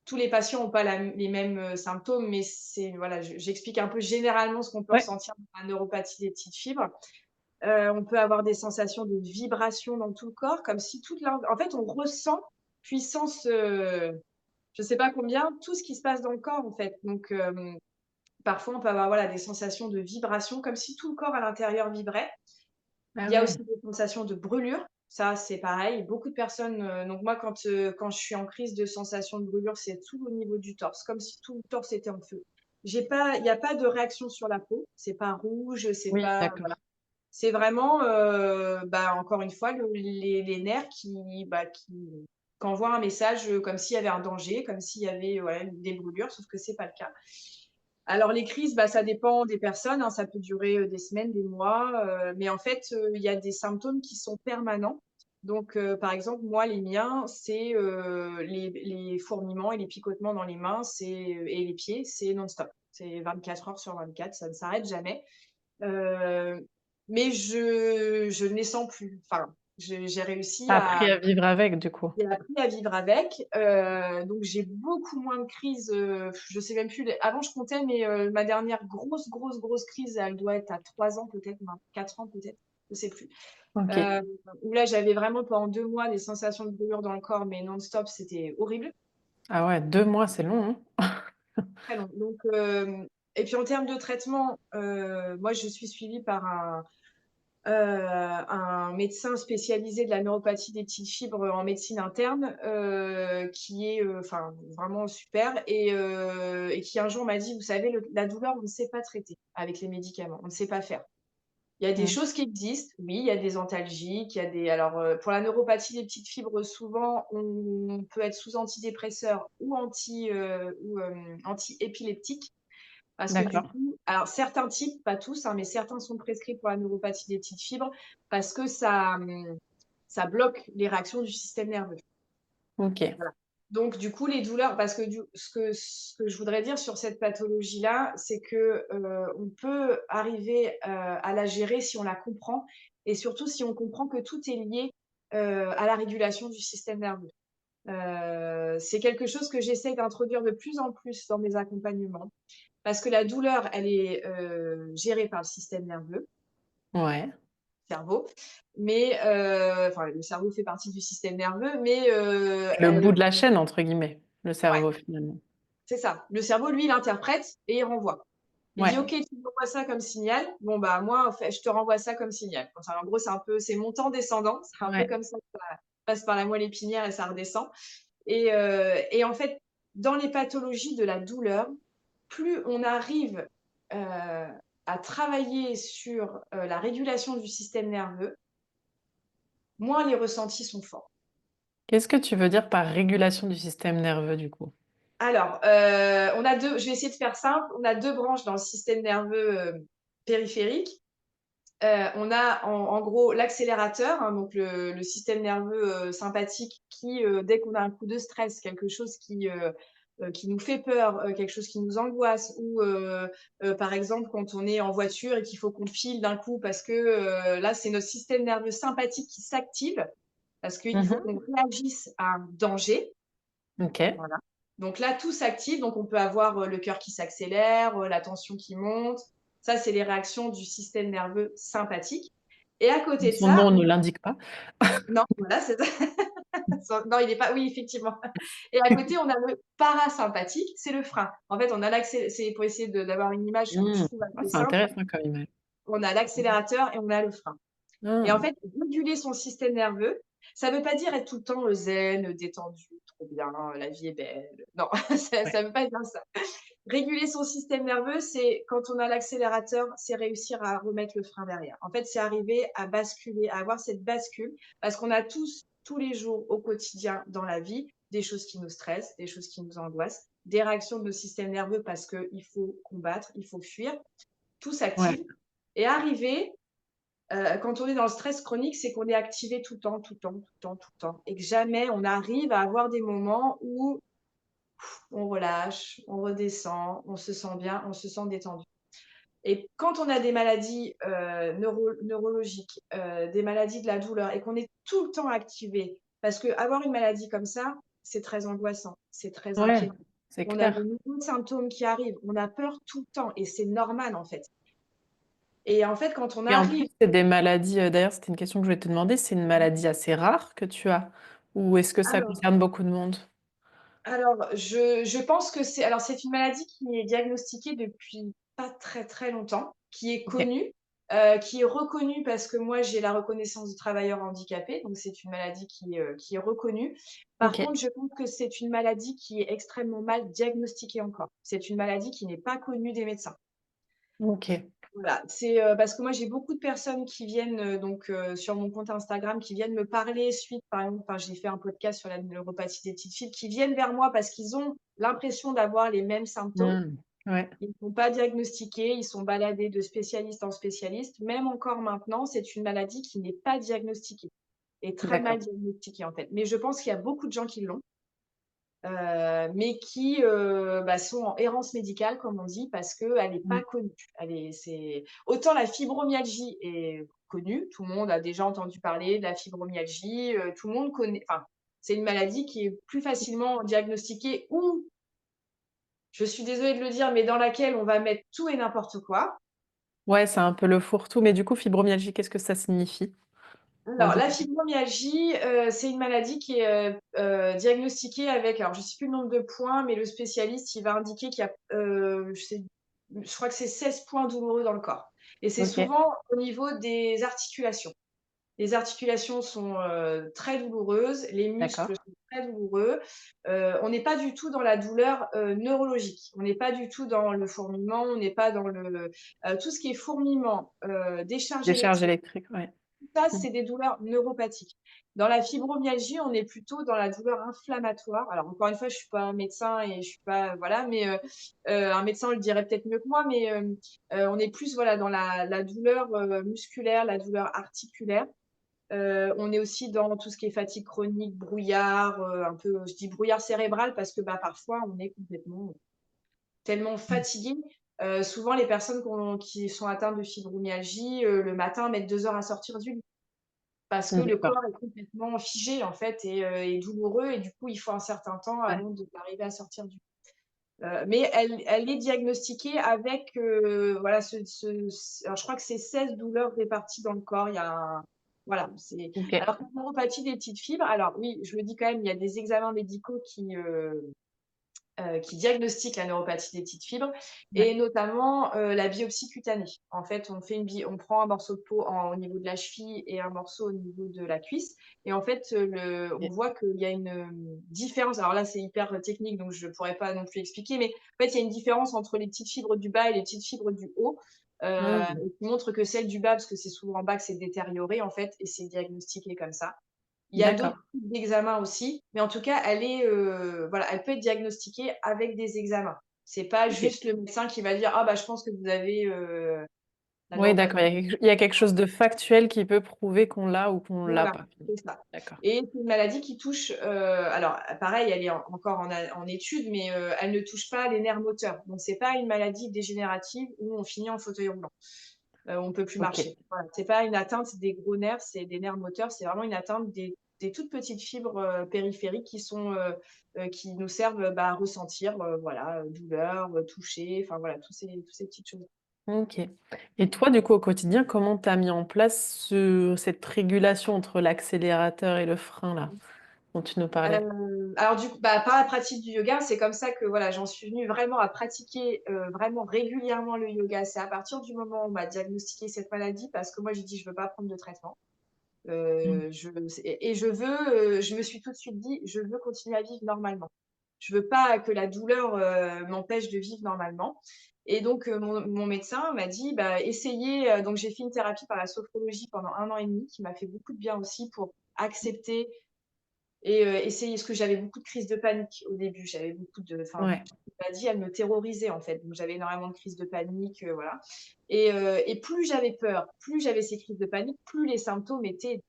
tous les patients n'ont pas les mêmes symptômes, mais c'est voilà, j'explique un peu généralement ce qu'on peut
Ouais.
ressentir dans la neuropathie des petites fibres. On peut avoir des sensations de vibration dans tout le corps, comme si en fait, on ressent puissance, je sais pas combien, tout ce qui se passe dans le corps, en fait. Donc, parfois, on peut avoir voilà, des sensations de vibration, comme si tout le corps à l'intérieur vibrait.
Ah
Il y a
ouais.
aussi des sensations de brûlure. Ça, c'est pareil. Beaucoup de personnes, donc moi, quand je suis en crise de sensation de brûlure, c'est tout au niveau du torse, comme si tout le torse était en feu. Il n'y a pas de réaction sur la peau. C'est pas rouge, c'est
Oui,
pas,
d'accord.
voilà. C'est vraiment, encore une fois, les nerfs qui envoient un message, comme s'il y avait un danger, comme s'il y avait, ouais, des brûlures, sauf que c'est pas le cas. Alors les crises, bah, ça dépend des personnes, hein, ça peut durer, des semaines, des mois, mais en fait, il y a des symptômes qui sont permanents. Donc, par exemple, moi, les miens, c'est, les fourmillements et les picotements dans les mains, et les pieds, c'est non-stop. C'est 24 heures sur 24, ça ne s'arrête jamais. Heu, mais je ne les sens plus. Enfin, j'ai réussi
T'as
à
appris à vivre avec, du coup.
j'ai appris à vivre avec, donc j'ai beaucoup moins de crises, je sais même plus les avant je comptais, mais ma dernière grosse, grosse, grosse crise, elle doit être à 3 ans peut-être, non, 4 ans peut-être, je sais plus.
Ok.
Heu, où là, j'avais vraiment pendant 2 mois des sensations de brûlure dans le corps, mais non-stop, c'était horrible,
Ah ouais, 2 mois, c'est long, hein?
très long. Donc et puis en termes de traitement, moi je suis suivie par un médecin spécialisé de la neuropathie des petites fibres en médecine interne, qui est, enfin vraiment super et qui un jour m'a dit: «Vous savez la douleur, on ne sait pas traiter avec les médicaments, on ne sait pas faire. Il y a des
Mm.
choses qui existent, oui, il y a des antalgiques, il y a des alors, pour la neuropathie des petites fibres, souvent on peut être sous antidépresseurs ou antiépileptiques. Parce que du
D'accord.
coup alors certains types, pas tous, hein, mais certains sont prescrits pour la neuropathie des petites fibres parce que ça, ça bloque les réactions du système nerveux.
Ok.
Voilà. Donc du coup, les douleurs parce que ce que je voudrais dire sur cette pathologie-là, c'est que, on peut arriver, à la gérer si on la comprend et surtout si on comprend que tout est lié, à la régulation du système nerveux. C'est quelque chose que j'essaie d'introduire de plus en plus dans mes accompagnements. Parce que la douleur, elle est, gérée par le système nerveux,
Ouais.
cerveau, mais enfin le cerveau fait partie du système nerveux, mais
Le bout de la chaîne, entre guillemets, le
ouais,
cerveau, finalement.
c'est ça. Le cerveau, lui, il interprète et il renvoie. Il dit:
Ouais,
«OK, tu m'envoies ça comme signal. Bon, bah, moi, en fait, je te renvoie ça comme signal». Enfin, en gros, c'est montant descendant. C'est un peu
ouais.
comme ça que ça passe par la moelle épinière et ça redescend. Et en fait, dans les pathologies de la douleur, plus on arrive, à travailler sur, la régulation du système nerveux, moins les ressentis sont forts.
Qu'est-ce que tu veux dire par régulation du système nerveux, du coup?
Alors, on a 2. Je vais essayer de faire simple. On a 2 branches dans le système nerveux, périphérique. On a en gros l'accélérateur, hein, donc le système nerveux, sympathique qui, dès qu'on a un coup de stress, quelque chose qui nous fait peur, quelque chose qui nous angoisse ou, par exemple quand on est en voiture et qu'il faut qu'on file d'un coup parce que, là c'est notre système nerveux sympathique qui s'active parce qu'il faut
Mmh.
qu'on réagisse à un danger.
OK.
Voilà. Donc là, tout s'active, donc on peut avoir, le cœur qui s'accélère, la tension qui monte. Ça, c'est les réactions du système nerveux sympathique et à côté de
Son nom
ça,
ne l'indique pas.
non, voilà, c'est non, il est pas oui, effectivement et à côté, on a le parasympathique, c'est le frein. En fait, on a c'est pour essayer d'avoir une image que je
Mmh.
trouve
Ah,
assez
c'est
simple.
intéressant comme image.
On a l'accélérateur et on a le frein. Et en
Ah.
fait, réguler son système nerveux, ça veut pas dire être tout le temps, zen, détendu, trop bien, la vie est belle. Non,
Ouais,
ça veut pas dire ça. Réguler son système nerveux, c'est quand on a l'accélérateur, c'est réussir à remettre le frein derrière. En fait, c'est arriver à basculer, à avoir cette bascule, parce qu'on a tous, tous les jours, au quotidien, dans la vie, des choses qui nous stressent, des choses qui nous angoissent, des réactions de nos systèmes nerveux parce qu'il faut combattre, il faut fuir, tout
ouais,
s'active. Et arriver, quand on est dans le stress chronique, c'est qu'on est activé tout le temps, tout le temps, tout le temps, tout le temps, et que jamais on arrive à avoir des moments où on relâche, on redescend, on se sent bien, on se sent détendu. Et quand on a des maladies neurologiques, des maladies de la douleur et qu'on est tout le temps activé, parce qu'avoir une maladie comme ça, c'est très angoissant, c'est très
ouais,
inquiétant.
c'est
On a de
clair.
nouveaux symptômes qui arrivent, on a peur tout le temps et c'est normal en fait. Et en fait, quand on
Et en plus,
arrive,
c'est des maladies, d'ailleurs, c'était une question que je voulais te demander, c'est une maladie assez rare que tu as? Ou est-ce que ça
alors,
concerne beaucoup de monde?
je pense que c'est une maladie qui est diagnostiquée depuis pas très, très longtemps, qui est
OK,
connue, qui est reconnue parce que moi j'ai la reconnaissance de travailleur handicapé, donc c'est une maladie qui est reconnue. Par
OK,
contre, je pense que c'est une maladie qui est extrêmement mal diagnostiquée encore. C'est une maladie qui n'est pas connue des médecins.
OK.
Voilà, parce que moi j'ai beaucoup de personnes qui viennent, sur mon compte Instagram, qui viennent me parler suite par exemple, enfin j'ai fait un podcast sur la neuropathie des petites filles, qui viennent vers moi parce qu'ils ont l'impression d'avoir les mêmes symptômes.
Mmh. Ouais,
Ils ne sont pas diagnostiqués, ils sont baladés de spécialiste en spécialiste. Même encore maintenant, c'est une maladie qui n'est pas diagnostiquée et très mal
d'accord.
diagnostiquée en fait. Mais je pense qu'il y a beaucoup de gens qui l'ont. Mais qui, sont en errance médicale, comme on dit, parce qu'elle n'est
Mmh.
pas connue. C'est autant la fibromyalgie est connue, tout le monde a déjà entendu parler de la fibromyalgie, tout le monde connaît, enfin, c'est une maladie qui est plus facilement diagnostiquée ou, je suis désolée de le dire, mais dans laquelle on va mettre tout et n'importe quoi.
Ouais, c'est un peu le fourre-tout, mais du coup, fibromyalgie, qu'est-ce que ça signifie? Dans
Alors
ton
la fibromyalgie, c'est une maladie qui est, diagnostiquée avec, alors je ne sais plus le nombre de points, mais le spécialiste, il va indiquer qu'il y a, je crois que c'est 16 points douloureux dans le corps et c'est
OK,
souvent au niveau des articulations. Les articulations sont, très douloureuses, les muscles
d'accord.
sont très douloureux. On n'est pas du tout dans la douleur, neurologique. On n'est pas du tout dans le fourmillement, on n'est pas dans tout ce qui est fourmillement, décharge
Décharge
électrique,
électrique, ouais.
ça,
Mmh.
c'est des douleurs neuropathiques. Dans la fibromyalgie, on est plutôt dans la douleur inflammatoire. Alors encore une fois, je suis pas un médecin et je suis pas voilà, mais un médecin le dirait peut-être mieux que moi, mais on est plus, voilà, dans la douleur, musculaire, la douleur articulaire. On est aussi dans tout ce qui est fatigue chronique, brouillard, un peu je dis brouillard cérébral parce que, bah, parfois on est complètement tellement
Mmh.
fatigué. Souvent les personnes qui sont atteintes de fibromyalgie, le matin mettent 2 heures à sortir du lit. Parce que le
D'accord.
corps est complètement figé en fait et douloureux et du coup, il faut un certain temps
Ouais.
avant d'arriver à sortir du mais elle est diagnostiquée avec, voilà alors je crois que c'est 16 douleurs réparties dans le corps. Il y a un voilà, c'est
OK.
alors que la neuropathie des petites fibres, alors oui, je le dis quand même, il y a des examens médicaux qui diagnostique la neuropathie des petites fibres
Ouais.
et notamment, la biopsie cutanée. En fait, on prend un morceau de peau au niveau de la cheville et un morceau au niveau de la cuisse et en fait, on
Et
voit qu'il y a une, différence. Alors là, c'est hyper, technique, donc je pourrais pas non plus expliquer, mais en fait, il y a une différence entre les petites fibres du bas et les petites fibres du haut,
mmh,
et qui montre que celles du bas, parce que c'est souvent en bas que c'est détérioré en fait et c'est diagnostiqué comme ça. Il y a
d'accord.
d'autres types d'examens aussi, mais en tout cas, voilà, elle peut être diagnostiquée avec des examens. C'est pas
OK.
juste le médecin qui va dire: «Ah bah, je pense que vous avez, la
Oui, d'accord,
neuropathie».
il y a quelque chose de factuel qui peut prouver qu'on l'a ou qu'on l'a
Voilà,
pas, finalement.
c'est ça
D'accord.
et c'est une maladie qui touche, alors pareil, elle est encore en étude, mais elle ne touche pas les nerfs moteurs. Donc c'est pas une maladie dégénérative où on finit en fauteuil roulant, on peut plus
OK.
marcher. Voilà, c'est pas une atteinte des gros nerfs, c'est des nerfs moteurs, c'est vraiment une atteinte des toutes petites fibres, périphériques qui nous servent, bah, à ressentir, voilà, douleur, toucher, enfin voilà, tous ces petites choses.
OK. Et toi, du coup, au quotidien, comment tu as mis en place cette régulation entre l'accélérateur et le frein, là, dont tu nous parlais?
Alors du coup, bah, par la pratique du yoga, c'est comme ça que voilà, j'en suis venue vraiment à pratiquer, vraiment régulièrement le yoga. C'est à partir du moment où on m'a diagnostiqué cette maladie parce que moi j'ai dit: «Je veux pas prendre de traitement».
Mmh.
Je me suis tout de suite dit: «Je veux continuer à vivre normalement. Je veux pas que la douleur, m'empêche de vivre normalement» et donc mon médecin m'a dit: «Bah, essayez», donc j'ai fait une thérapie par la sophrologie pendant 1 an et demi qui m'a fait beaucoup de bien aussi pour accepter et essayer parce que j'avais beaucoup de crises de panique au début. J'avais beaucoup de enfin,
Ouais.
cette maladie, elle me terrorisait, en fait. Donc j'avais énormément de crises de panique, voilà et plus j'avais peur, plus j'avais ces crises de panique, plus les symptômes étaient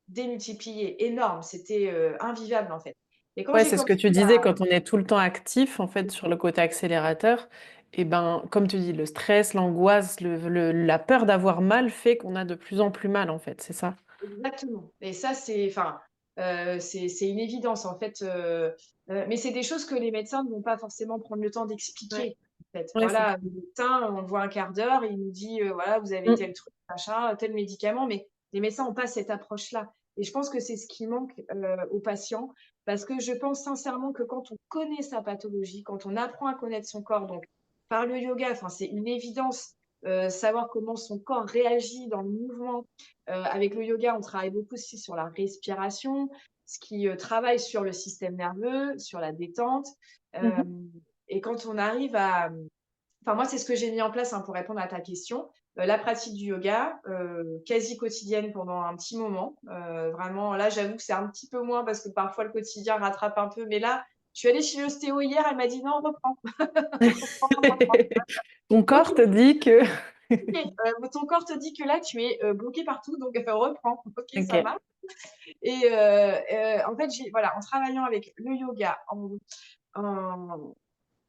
démultipliés, énormes. C'était, invivable, en fait et quand
Ouais,
j'ai
c'est ce que
commencé
tu disais,
à
quand on est tout le temps actif, en fait, sur le côté accélérateur et ben, comme tu dis, le stress, l'angoisse, la peur d'avoir mal fait qu'on a de plus en plus mal, en fait, c'est ça?
exactement et ça, c'est enfin, c'est une évidence, en fait, mais c'est des choses que les médecins ne vont pas forcément prendre le temps
Ouais.
d'expliquer, en fait.
Ouais, c'est
Voilà,
clair.
le médecin, on le voit un quart d'heure et il nous dit, voilà: «Vous avez
Mmh.
tel truc, machin, tel médicament», mais les médecins ont pas cette approche-là et je pense que c'est ce qui manque, aux patients parce que je pense sincèrement que quand on connaît sa pathologie, quand on apprend à connaître son corps, donc par le yoga, enfin, c'est une évidence, savoir comment son corps réagit dans le mouvement. Avec le yoga, on travaille beaucoup aussi sur la respiration, ce qui, travaille sur le système nerveux, sur la détente,
Mmh mh.
hem et quand on arrive à, enfin moi, c'est ce que j'ai mis en place, hein, pour répondre à ta question, la pratique du yoga, quasi quotidienne pendant un petit moment, vraiment là, j'avoue que c'est un petit peu moins parce que parfois le quotidien rattrape un peu, mais là, je suis allée chez l'ostéo hier, elle m'a dit: «Non, reprends, reprends, reprends».
Ton
OK.
corps te dit que
OK, ton corps te dit que là, tu es, bloqué partout, donc reprends. OK, ça
OK,
marche et en fait, voilà, en travaillant avec le yoga, en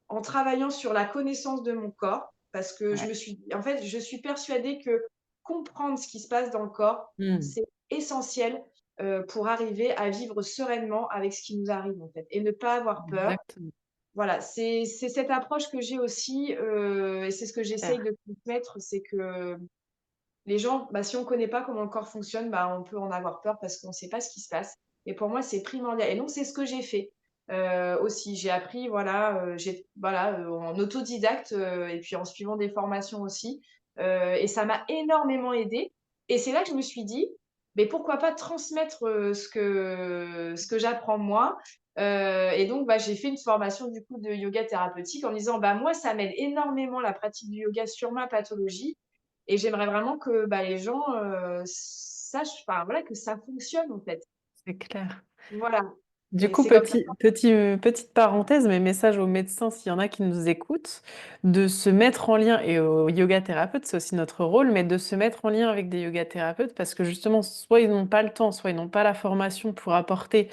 en travaillant sur la connaissance de mon corps, parce que
ouais.
en fait, je suis persuadée que comprendre ce qui se passe dans le corps,
Mmh.
c'est essentiel, pour arriver à vivre sereinement avec ce qui nous arrive, en fait et ne pas avoir peur.
Exactement.
Voilà, c'est cette approche que j'ai aussi, et c'est ce que j'essaye
Super.
de transmettre, c'est que les gens, bah, si on ne connaît pas comment le corps fonctionne, bah, on peut en avoir peur parce qu'on ne sait pas ce qui se passe et pour moi, c'est primordial et donc c'est ce que j'ai fait, aussi. J'ai appris, voilà, en autodidacte, et puis en suivant des formations aussi, et ça m'a énormément aidée et c'est là que je me suis dit: «Mais pourquoi pas transmettre, ce que j'apprends moi?» Et donc bah, j'ai fait une formation du coup de yoga thérapeutique en disant: «Bah, moi, ça m'aide énormément la pratique du yoga sur ma pathologie et j'aimerais vraiment que, bah, les gens, sachent, enfin, voilà, que ça fonctionne, en fait.
C'est clair.
Voilà
Du
et
coup,
c'est comme ça
petite parenthèse, mais message aux médecins s'il y en a qui nous écoutent, de se mettre en lien et aux yoga thérapeutes, c'est aussi notre rôle, mais de se mettre en lien avec des yoga thérapeutes parce que justement, soit ils n'ont pas le temps, soit ils n'ont pas la formation pour apporter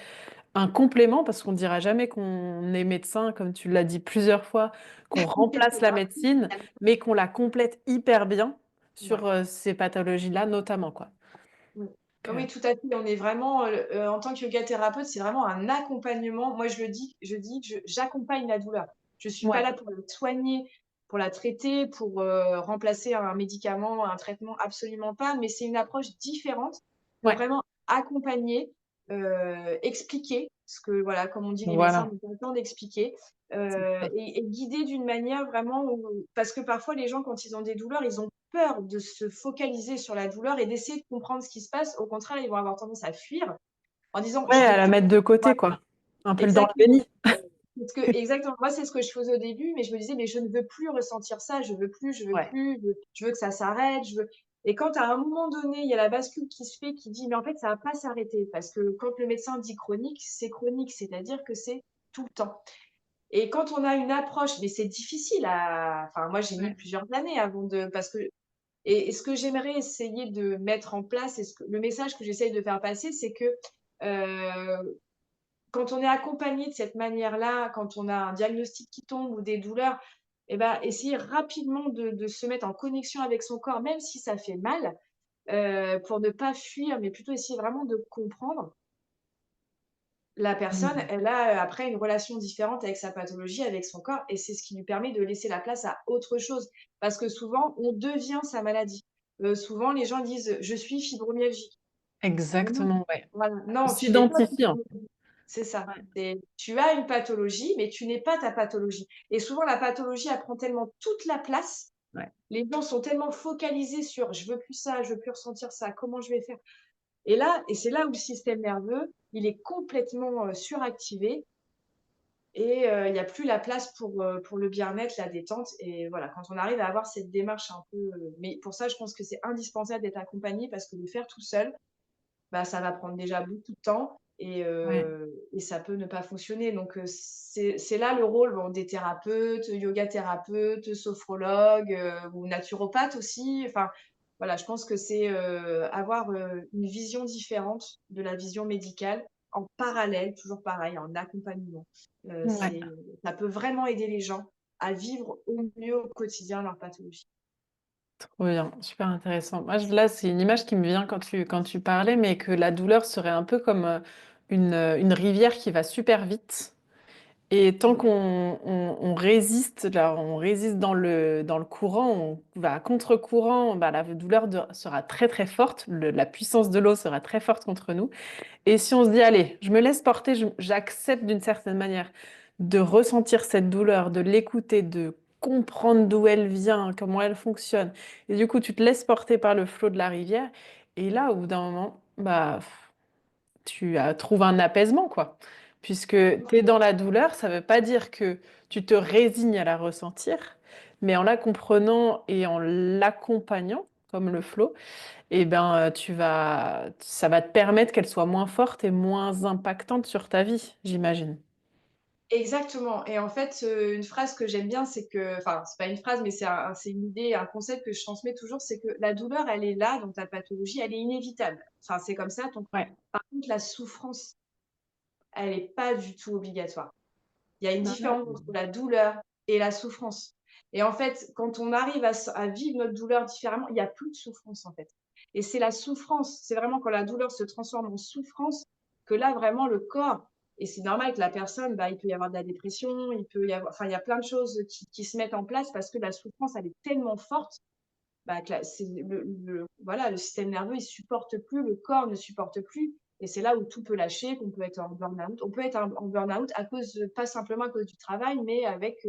un complément, parce qu'on ne dira jamais qu'on est médecin, comme tu l'as dit plusieurs fois, qu'on remplace
c'est
la
ça.
médecine, mais qu'on la complète hyper bien
Ouais,
sur, ces pathologies-là notamment, quoi.
oui.
Donc,
Ah oui, tout à fait. On est vraiment, en tant que yoga thérapeute, c'est vraiment un accompagnement. Moi, je dis que j'accompagne la douleur. Je suis pas
ouais,
là pour la soigner, pour la traiter, pour, remplacer un médicament, un traitement, absolument pas, mais c'est une approche différente pour
ouais,
vraiment accompagner, expliquer ce que voilà, comme on dit, les médecins
Voilà,
n'ont pas le temps d'expliquer,
c'est ça.
et guider d'une manière vraiment où parce que parfois les gens quand ils ont des douleurs, ils ont peur de se focaliser sur la douleur et d'essayer de comprendre ce qui se passe. Au contraire, ils vont avoir tendance à fuir en disant:
Ouais,
«Je veux
à la
plus».
mettre de côté,
Voilà,
quoi. Un peu dans le
exactement.
déni.
Parce que exactement, moi, c'est ce que je faisais au début, mais je me disais: «Mais je ne veux plus ressentir ça, je veux plus, je veux
Ouais.
plus, je veux que ça s'arrête, je veux». Et quand à un moment donné, il y a la bascule qui se fait, qui dit: «Mais en fait, ça va pas s'arrêter», parce que quand le médecin dit chronique, c'est-à-dire que c'est tout le temps. Et quand on a une approche mais c'est difficile à enfin moi, j'ai mis
Ouais.
plusieurs années avant de parce que et ce que j'aimerais essayer de mettre en place et ce que le message que j'essaye de faire passer, c'est que, quand on est accompagné de cette manière-là, quand on a un diagnostic qui tombe ou des douleurs, et ben, essayer rapidement de se mettre en connexion avec son corps, même si ça fait mal, pour ne pas fuir, mais plutôt essayer vraiment de comprendre. La personne,
Mmh.
elle a, après une relation différente avec sa pathologie, avec son corps et c'est ce qui lui permet de laisser la place à autre chose. Parce que souvent, on devient sa maladie. Souvent, les gens disent: «Je suis fibromyalgique». Non,
Exactement, ouais.
voilà,
On
non, tu n'es pas
s'identifie, en fait.
fibromyalgique. C'est ça.
Ouais.
C'est tu as une pathologie, mais tu n'es pas ta pathologie et souvent la pathologie, elle prend tellement toute la place,
Ouais.
les gens sont tellement focalisés sur: «Je veux plus ça, je veux plus ressentir ça, comment je vais faire?» Et là et c'est là où le système nerveux, il est complètement, suractivé et il y a plus la place pour le bien-être, la détente et voilà, quand on arrive à avoir cette démarche un peu, mais pour ça, je pense que c'est indispensable d'être accompagné parce que le faire tout seul, bah, ça va prendre déjà beaucoup de temps
Ouais.
et ça peut ne pas fonctionner donc c'est là le rôle, bon, des thérapeutes, yoga thérapeutes, sophrologues, ou naturopathes aussi. Enfin, voilà, je pense que c'est, avoir, une vision différente de la vision médicale en parallèle, toujours pareil, en accompagnement.
Ouais.
C'est ça peut vraiment aider les gens à vivre au mieux au quotidien leur pathologie.
Trop bien, super intéressant. Moi, là, c'est une image qui me vient quand tu parlais, mais que la douleur serait un peu comme une rivière qui va super vite. Et tant
Mmh.
qu'on résiste, là, on résiste dans le courant, on va à contre-courant, bah, la douleur sera très très forte, la puissance de l'eau sera très forte contre nous. Et si on se dit, allez, je me laisse porter, j'accepte d'une certaine manière de ressentir cette douleur, de l'écouter, de comprendre d'où elle vient, comment elle fonctionne. Et du coup, tu te laisses porter par le flot de la rivière. Et là, au bout d'un moment, bah, trouves un apaisement, quoi. Puisque tu es dans la douleur, ça ne veut pas dire que tu te résignes à la ressentir, mais en la comprenant et en l'accompagnant, comme le flot, eh ben, ça va te permettre qu'elle soit moins forte et moins impactante sur ta vie, j'imagine.
Exactement et en fait, une phrase que j'aime bien, c'est que enfin, c'est pas une phrase, mais c'est une idée, un concept que je transmets toujours, c'est que la douleur, elle est là dans ta pathologie, elle est inévitable. Enfin, c'est comme ça, donc
Ouais.
par contre, la souffrance, elle est pas du tout obligatoire. Il y a une différence entre la douleur et la souffrance et en fait, quand on arrive à vivre notre douleur différemment, il y a plus de souffrance, en fait et c'est la souffrance, c'est vraiment quand la douleur se transforme en souffrance que là, vraiment, le corps et c'est normal que la personne, bah, il peut y avoir de la dépression, il peut y avoir enfin, il y a plein de choses qui se mettent en place parce que la souffrance, elle est tellement forte, bah, que la c'est le voilà, le système nerveux, il supporte plus, le corps ne supporte plus et c'est là où tout peut lâcher, qu'on peut être en burn-out. On peut être en burn-out à cause pas simplement à cause du travail, mais avec,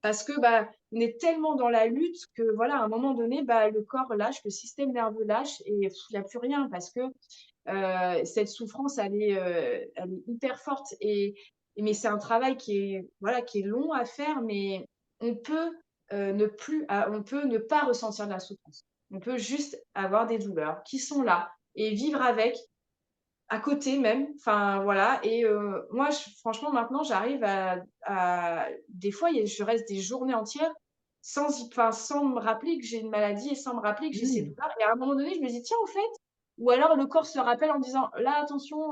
parce que, bah, on est tellement dans la lutte que voilà, à un moment donné, bah, le corps lâche, le système nerveux lâche et il y a plus rien parce que, cette souffrance, elle est hyper forte mais c'est un travail qui est, voilà, qui est long à faire, mais on peut, on peut ne pas ressentir de la souffrance. On peut juste avoir des douleurs qui sont là et vivre avec, à côté même, enfin voilà et moi je franchement maintenant j'arrive à des fois il y a je reste des journées entières sans me rappeler que j'ai une maladie et sans me rappeler que j'ai ces
Mmh.
douleurs et à un moment donné je me dis: «Tiens, au fait» ou alors le corps se rappelle en me disant: «Là attention,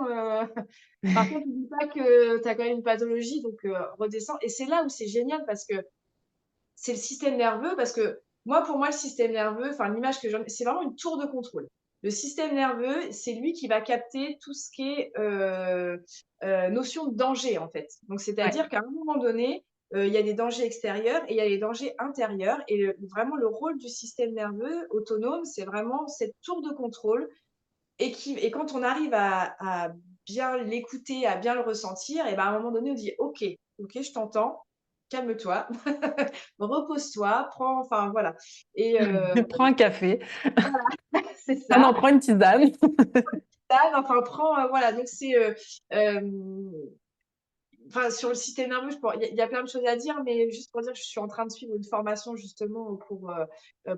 par contre n'oublie pas que tu as quand même une pathologie donc redescends» et c'est là où c'est génial parce que c'est le système nerveux parce que moi, pour moi, le système nerveux, enfin l'image que j'en ai, c'est vraiment une tour de contrôle. Le système nerveux, c'est lui qui va capter tout ce qui est, notion de danger, en fait. Donc
Ouais.
c'est-à-dire qu'à un moment donné, il y a des dangers extérieurs et il y a les dangers intérieurs et vraiment le rôle du système nerveux autonome, c'est vraiment cette tour de contrôle et quand on arrive à bien l'écouter, à bien le ressentir, et ben, à un moment donné, on dit: «OK, OK, je t'entends, calme-toi, repose-toi, prends» enfin voilà et
Prends un café.
c'est
Ah
ça.
non, prends une tisane.
Enfin prends, voilà donc c'est, hem enfin, sur le système nerveux, il y a plein de choses à dire, mais juste pour dire que je suis en train de suivre une formation justement pour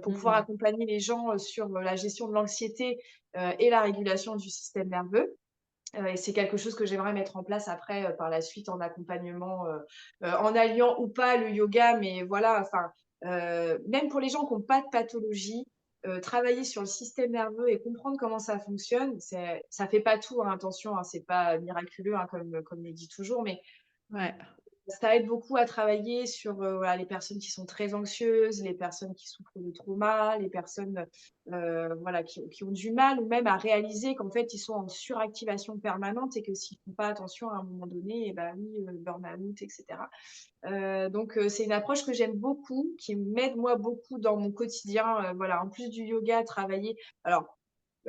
pouvoir
Mmh.
accompagner les gens, sur, la gestion de l'anxiété, et la régulation du système nerveux. Et c'est quelque chose que j'aimerais mettre en place après, par la suite en accompagnement, en alliant ou pas le yoga, mais voilà, enfin, même pour les gens qui ont pas de pathologie, travailler sur le système nerveux et comprendre comment ça fonctionne, ça fait pas tout, hein, attention, hein, c'est pas miraculeux, hein, comme je dis toujours, mais
Ouais.
ça aide beaucoup à travailler sur, voilà, les personnes qui sont très anxieuses, les personnes qui souffrent de trauma, les personnes, voilà, qui ont du mal ou même à réaliser qu'en fait, ils sont en suractivation permanente et que s'ils font pas attention à un moment donné, et bah, oui, burn-out et cetera. Donc c'est une approche que j'aime beaucoup, qui m'aide moi beaucoup dans mon quotidien, voilà, en plus du yoga, travailler alors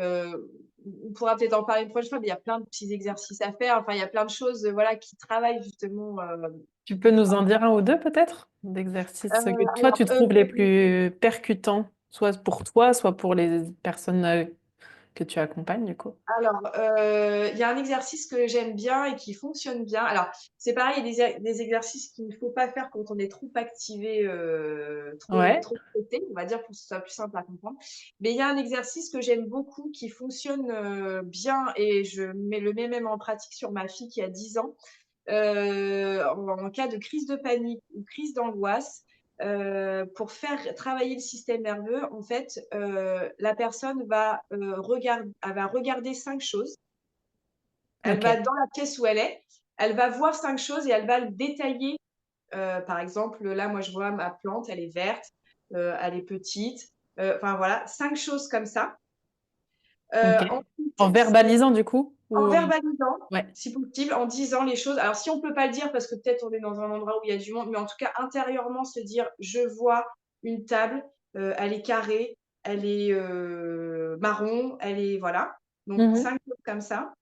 on pourra peut-être en parler une prochaine fois, mais il y a plein de petits exercices à faire. Enfin, il y a plein de choses, voilà, qui travaillent justement,
Tu peux nous en dire un ou deux peut-être? D'exercices que toi
alors,
tu trouves les plus percutants, soit pour toi, soit pour les personnes que tu accompagnes du coup.
il y a un exercice que j'aime bien et qui fonctionne bien. Alors, c'est pareil, il y a des exercices qu'il ne faut pas faire quand on est trop activé,
Ouais,
trop stressé, on va dire, pour que ce soit plus simple à comprendre. Mais il y a un exercice que j'aime beaucoup, qui fonctionne, bien et je le mets même en pratique sur ma fille qui a 10 ans. En cas de crise de panique ou crise d'angoisse, pour faire travailler le système nerveux, en fait, la personne elle va regarder 5 choses. Elle va
ok.
dans la pièce où elle est, elle va voir 5 choses et elle va le détailler. Par exemple, là, moi, je vois ma plante, elle est verte, elle est petite, enfin voilà, 5 choses comme ça.
Ok. En
Ensuite,
verbalisant du coup?
en
Ou...
verbalisant,
Ouais,
si possible, en disant les choses. Alors, si on peut pas le dire parce que peut-être on est dans un endroit où il y a du monde, mais en tout cas, intérieurement, se dire: «Je vois une table, elle est carrée, elle est, marron, elle est» voilà. Donc
mhm.
5 choses comme ça.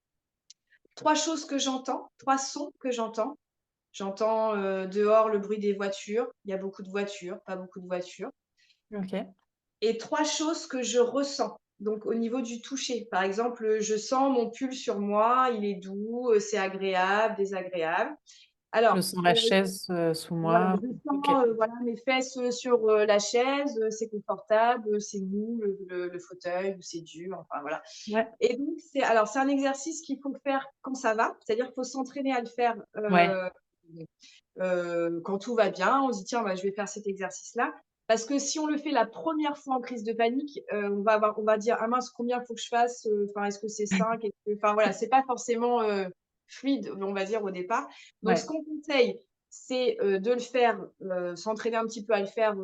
3 choses que j'entends, 3 sons que j'entends. J'entends, dehors le bruit des voitures. Il y a beaucoup de voitures, pas beaucoup de voitures.
Ok.
Et 3 choses que je ressens. Donc au niveau du toucher, par exemple, je sens mon pull sur moi, il est doux, c'est agréable, désagréable.
Je
Alors,
sens la chaise sous
voilà,
moi.
je
Ok.
sens, voilà, mes fesses, sur, la chaise, c'est confortable, c'est mou le fauteuil ou c'est dur, enfin voilà.
Ouais,
Et donc c'est un exercice qu'il faut faire quand ça va, c'est-à-dire qu'il faut s'entraîner à le faire,
ouais,
quand tout va bien, on se dit: «Tiens, bah, je vais faire cet exercice-là». Parce que si on le fait la première fois en crise de panique, on va dire: «Ah mince, combien il faut que je fasse? Enfin, est-ce que c'est 5? Est-ce que» enfin voilà, c'est pas forcément, fluide, on va dire au départ. Donc ce
ouais.
qu'on conseille, c'est, de le faire, s'entraîner un petit peu à le faire,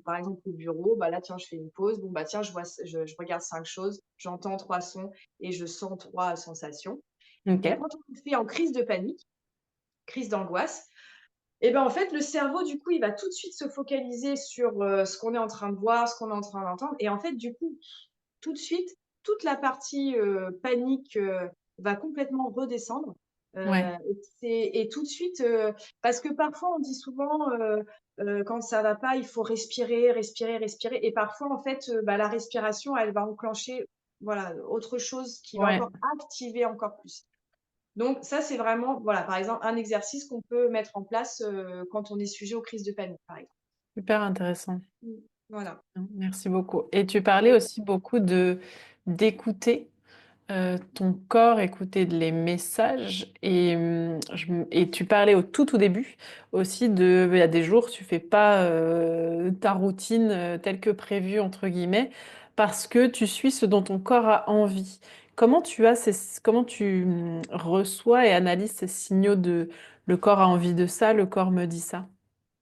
par exemple au bureau. Bah, là, tiens, je fais une pause. Bon, bah, tiens, je regarde 5 choses, j'entends 3 sons et je sens 3 sensations.
Ok.
Et quand on le fait en crise de panique, crise d'angoisse, et ben, en fait, le cerveau, du coup, il va tout de suite se focaliser sur, ce qu'on est en train de voir, ce qu'on est en train d'entendre et en fait, du coup, tout de suite, toute la partie, panique, va complètement redescendre,
Ouais,
et tout de suite, parce que parfois on dit souvent, quand ça va pas, il faut respirer, respirer, respirer et parfois, en fait, bah, la respiration, elle va enclencher, voilà, autre chose qui va
ouais.
encore activer encore plus. Donc ça, c'est vraiment, voilà, par exemple, un exercice qu'on peut mettre en place, quand on est sujet aux crises de panique, par exemple.
Super intéressant.
Voilà.
Merci beaucoup. Et tu parlais aussi beaucoup de d'écouter ton corps, écouter les messages. Et, et tu parlais au tout début aussi de, il y a des jours, tu fais pas ta routine telle que prévue, entre guillemets, parce que tu suis ce dont ton corps a envie. Comment tu reçois et analyses ces signaux de le corps a envie de ça, le corps me dit ça?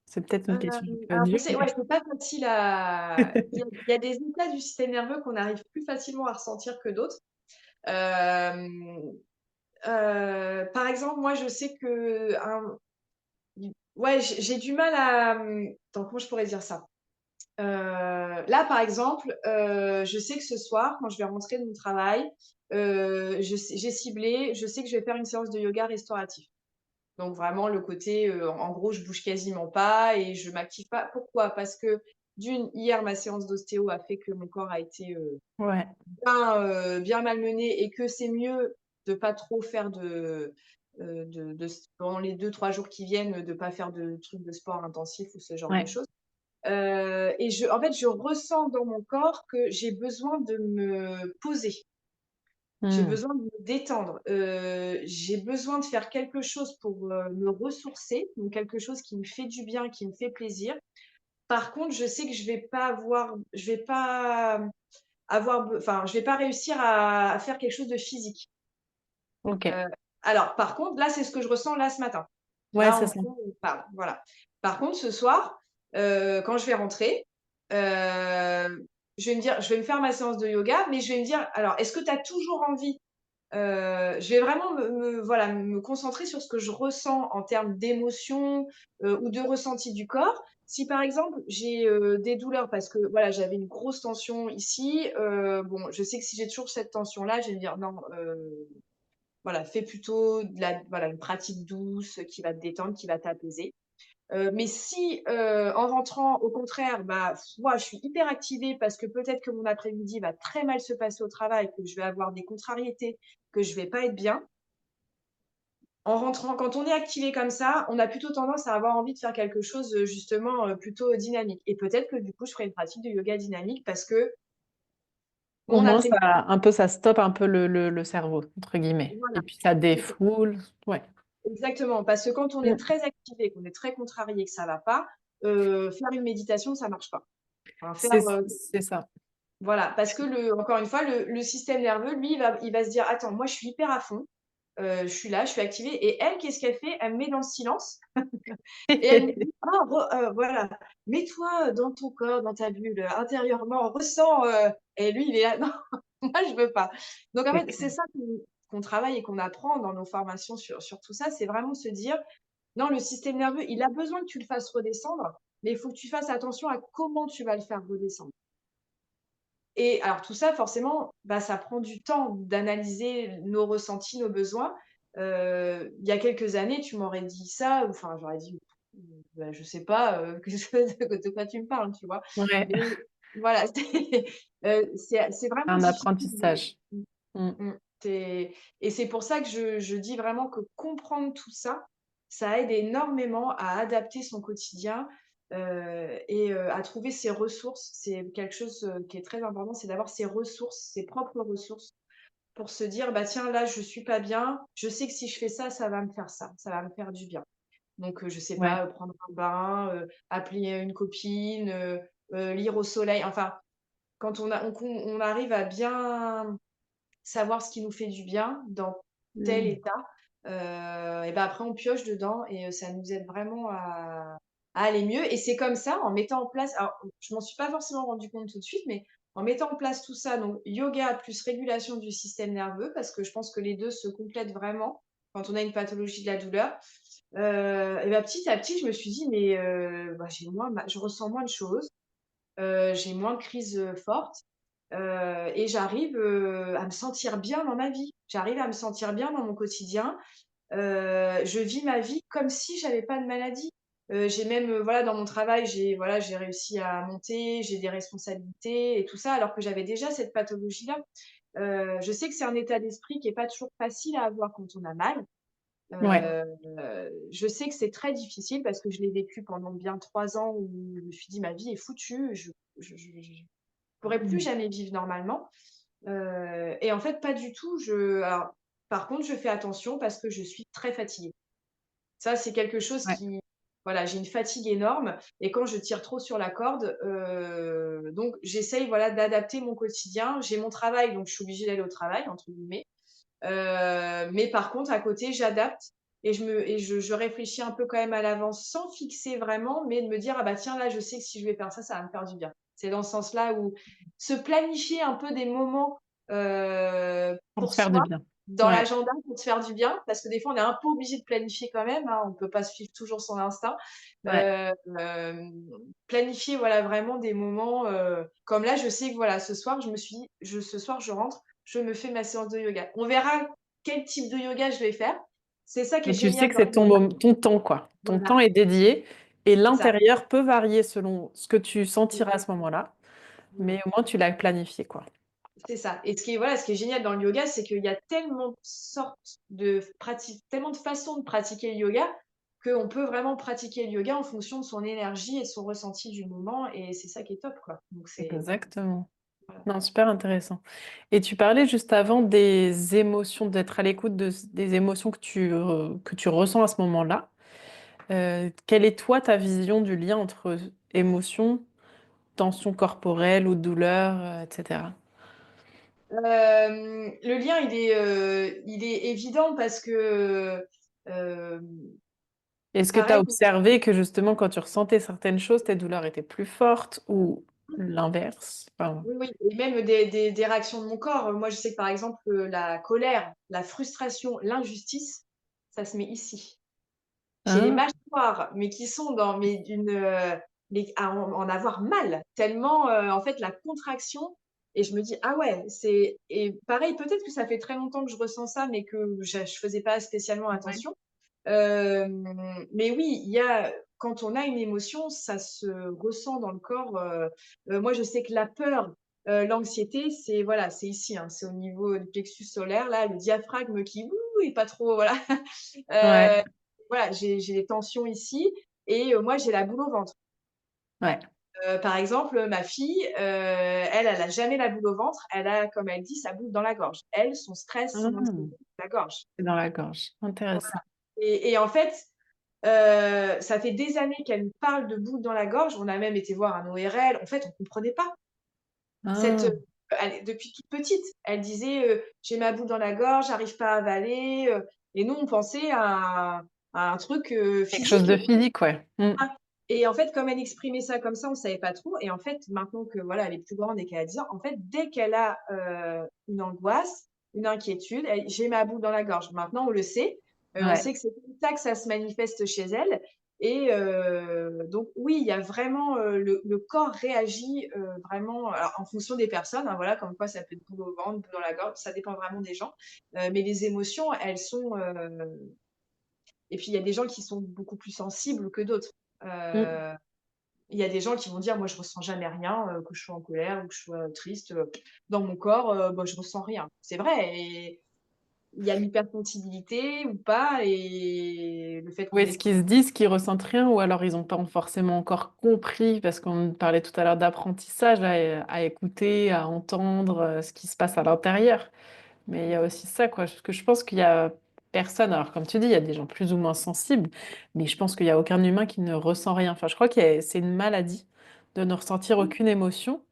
C'est peut-être une question un peu
Alors
dure,
c'est ouais,
mais...
c'est pas facile à il y a des états du système nerveux qu'on arrive plus facilement à ressentir que d'autres. Hem, Par exemple, moi, je sais qu'un ouais, j'ai du mal à, attends, comment je pourrais dire ça? Là, par exemple, je sais que ce soir, quand je vais rentrer de mon travail, j'ai ciblé, je sais que je vais faire une séance de yoga restauratif. Donc vraiment le côté, en gros, je bouge quasiment pas et je m'active pas. Pourquoi? Parce que d'une, hier, ma séance d'ostéo a fait que mon corps a été,
Ouais,
bien malmené et que c'est mieux de pas trop faire pendant les 2 3 jours qui viennent, de pas faire de trucs de sport intensif ou ce genre de
ouais.
choses. Et en fait, je ressens dans mon corps que j'ai besoin de me poser. J'ai
Mmh.
besoin de me détendre. J'ai besoin de faire quelque chose pour, me ressourcer, donc quelque chose qui me fait du bien, qui me fait plaisir. Par contre, je sais que je vais pas enfin, je vais pas réussir à faire quelque chose de physique.
OK.
Heu, alors par contre, là, c'est ce que je ressens là, ce matin.
Ouais,
Là, en
c'est
même
ça.
temps, on parle, voilà. Par contre, ce soir, quand je vais rentrer, je vais me faire ma séance de yoga, mais je vais me dire: «Alors, est-ce que tu as toujours envie?» Je vais vraiment voilà, me concentrer sur ce que je ressens en termes d'émotions, ou de ressenti du corps. Si par exemple, j'ai, des douleurs parce que voilà, j'avais une grosse tension ici, bon, je sais que si j'ai toujours cette tension-là, je vais me dire: «Non, voilà, fais plutôt une pratique douce qui va te détendre, qui va t'apaiser». Mais si, en rentrant, au contraire, bah, moi, je suis hyper activée parce que peut-être que mon après-midi va très mal se passer au travail, que je vais avoir des contrariétés, que je vais pas être bien. En rentrant, quand on est activé comme ça, on a plutôt tendance à avoir envie de faire quelque chose, justement, plutôt dynamique et peut-être que du coup, je ferai une pratique de yoga dynamique parce que
Au
mon
moins,
après-midi,
ça stoppe un peu le «cerveau» entre guillemets
voilà,
et puis ça
c'est ça.
défoule. Ouais.
Exactement, parce que quand on est
Mmh.
très activé, qu'on est très contrarié, que ça va pas, faire une méditation, ça marche pas. Enfin
C'est ça.
voilà, parce que encore une fois, le système nerveux, lui, il va se dire: «Attends, moi, je suis hyper à fond, je suis là, je suis activée» et elle, qu'est-ce qu'elle fait? Elle me met dans le silence et elle me dit: «Ah voilà, mets-toi dans ton corps, dans ta bulle, intérieurement, ressens, et lui, il est là: «Non, moi, je veux pas». Donc en
C'est
fait, c'est
clair.
ça qu'on travaille et qu'on apprend dans nos formations sur tout ça, c'est vraiment se dire: «Non, le système nerveux, il a besoin que tu le fasses redescendre, mais il faut que tu fasses attention à comment tu vas le faire redescendre». Et alors tout ça forcément, bah, ça prend du temps d'analyser nos ressentis, nos besoins. Il y a quelques années, tu m'aurais dit ça, ou enfin j'aurais dit: «Bah, je sais pas, de quoi tu me parles?» tu vois?
Ouais,
Mais voilà, c'est vraiment
un
difficile de
apprentissage. Mmh.
c'est pour ça que je dis vraiment que comprendre tout ça, ça aide énormément à adapter son quotidien, à trouver ses ressources. C'est quelque chose, qui est très important, c'est d'avoir ses ressources, ses propres ressources pour se dire: «Bah, tiens, là, je suis pas bien, je sais que si je fais ça, ça va me faire ça, ça va me faire du bien». Donc, je sais
Ouais.
pas, prendre un bain, appeler, une copine, lire au soleil, enfin, quand on arrive à bien savoir ce qui nous fait du bien dans tel
Mmh.
état, et ben, après on pioche dedans et ça nous aide vraiment à aller mieux et c'est comme ça, en mettant en place, alors je m'en suis pas forcément rendu compte tout de suite, mais en mettant en place tout ça, donc yoga plus régulation du système nerveux, parce que je pense que les 2 se complètent vraiment quand on a une pathologie de la douleur, et bah, petit à petit, je me suis dit: «Mais bah, je ressens moins de choses, j'ai moins de crises, fortes». Et j'arrive, à me sentir bien dans ma vie. J'arrive à me sentir bien dans mon quotidien. Je vis ma vie comme si j'avais pas de maladie. J'ai même, voilà, dans mon travail, j'ai réussi à monter, j'ai des responsabilités et tout ça, alors que j'avais déjà cette pathologie-là. Je sais que c'est un état d'esprit qui est pas toujours facile à avoir quand on a mal.
Ouais.
Je sais que c'est très difficile parce que je l'ai vécu pendant bien 3 ans où je me suis dit: «Ma vie est foutue, je pourrais plus
Mmh.
jamais vivre normalement». Et en fait, pas du tout. Alors, par contre, je fais attention parce que je suis très fatiguée. Ça, c'est quelque chose
Ouais.
qui, voilà, j'ai une fatigue énorme et quand je tire trop sur la corde, donc j'essaye, voilà, d'adapter mon quotidien. J'ai mon travail, donc je suis obligée d'aller au «travail» entre guillemets, mais par contre, à côté, j'adapte et je réfléchis un peu quand même à l'avance sans fixer vraiment, mais de me dire: «Ah bah tiens, là, je sais que si je vais faire ça, ça va me faire du bien». C'est dans ce sens-là où se planifier un peu des moments,
Pour
pour
se faire du
soi,
bien.
dans
Ouais.
l'agenda pour te faire du bien, parce que des fois, on est un peu obligé de planifier quand même, hein, on peut pas suivre toujours son instinct.
Ouais.
Hem, Planifier, voilà, vraiment des moments, comme là, je sais que, voilà, ce soir, je me suis dit: ce soir, je rentre, je me fais ma séance de yoga». On verra quel type de yoga je vais faire. C'est ça qui est
Mais tu sais
génial
que
dans
c'est
le
ton
yoga.
ton temps, quoi. Ton
Voilà,
temps est dédié et
c'est ça.
l'intérieur peut varier selon ce que tu sentiras à ce
Exactement.
moment-là,
Mmh.
mais au moins tu l'as planifié, quoi.
C'est ça, et ce qui est, voilà, ce qui est génial dans le yoga, c'est qu'il y a tellement de sortes de pratiques, tellement de façons de pratiquer le yoga, qu'on peut vraiment pratiquer le yoga en fonction de son énergie et de son ressenti du moment, et c'est ça qui est top, quoi. Donc c'est
Exactement.
voilà.
Non, super intéressant. Et tu parlais juste avant des émotions, d'être à l'écoute des émotions que tu ressens à ce moment-là. Quelle est toi ta vision du lien entre émotion, tension corporelle ou douleur, etc.
Le lien, il est évident parce que, hem,
Est-ce que tu as
pareil.
observé que justement quand tu ressentais certaines choses, tes douleurs étaient plus fortes ou l'inverse? Enfin,
Oui, oui, et même des réactions de mon corps. Moi, je sais que, par exemple, la colère, la frustration, l'injustice, ça se met ici. J'ai les
ah,
mâchoires, mais qui sont dans mais mais à en avoir mal, tellement, en fait, la contraction, et je me dis: «Ah ouais, c'est», et pareil, peut-être que ça fait très longtemps que je ressens ça, mais que je faisais pas spécialement
ouais.
attention. Mais oui, il y a quand on a une émotion, ça se ressent dans le corps. Moi, je sais que la peur, l'anxiété, c'est, voilà, c'est ici, hein, c'est au niveau du plexus solaire, là, le diaphragme qui ouh, est pas trop, voilà.
Ouais,
Heu, voilà, j'ai des tensions ici, et moi, j'ai la boule au ventre.
ouais.
Par exemple, ma fille, elle, elle a jamais la boule au ventre, elle a, comme elle dit, sa boule dans la gorge. Elle, son stress,
Ah,
son anxiété, c'est la gorge.
c'est dans la gorge. Intéressant.
Et en fait, ça fait des années qu'elle nous parle de boules dans la gorge. On a même été voir un ORL. En fait, on comprenait pas. Cette,
Ah,
elle, depuis toute petite, elle disait, «J'ai ma boule dans la gorge, j'arrive pas à avaler», et nous, on pensait à un truc,
quelque chose
physique.
de physique, ouais. Mm.
Ah, et en fait, comme elle exprimait ça comme ça, on savait pas trop, et en fait, maintenant que, voilà, elle est plus grande et qu'elle a 10 ans, en fait, dès qu'elle a, une angoisse, une inquiétude, elle: «J'ai ma boule dans la gorge». Maintenant, on le sait, on
Ouais.
sait que c'est comme ça que ça se manifeste chez elle, et donc oui, il y a vraiment, le corps réagit, vraiment, alors en fonction des personnes, hein, voilà, comme quoi ça peut être boule au ventre, boule dans la gorge, ça dépend vraiment des gens, mais les émotions, elles sont, et puis il y a des gens qui sont beaucoup plus sensibles que d'autres.
Mm.
Heu, il y a des gens qui vont dire: «Moi, je ressens jamais rien, que je sois en colère ou que je sois triste, dans mon corps, bah, je ressens rien». C'est vrai, et il y a l'hypersensibilité ou pas, et le fait
Ou
qu'on
est-ce
ait
qu'ils se disent qu'ils ressentent rien ou alors ils n'ont pas forcément encore compris parce qu'on parlait tout à l'heure d'apprentissage à écouter, à entendre ce qui se passe à l'intérieur. Mais il y a aussi ça, quoi. Parce que je pense qu'il y a personne, alors comme tu dis, il y a des gens plus ou moins sensibles, mais je pense qu'il n'y a aucun humain qui ne ressent rien. Enfin, je crois que c'est une maladie de ne ressentir aucune émotion.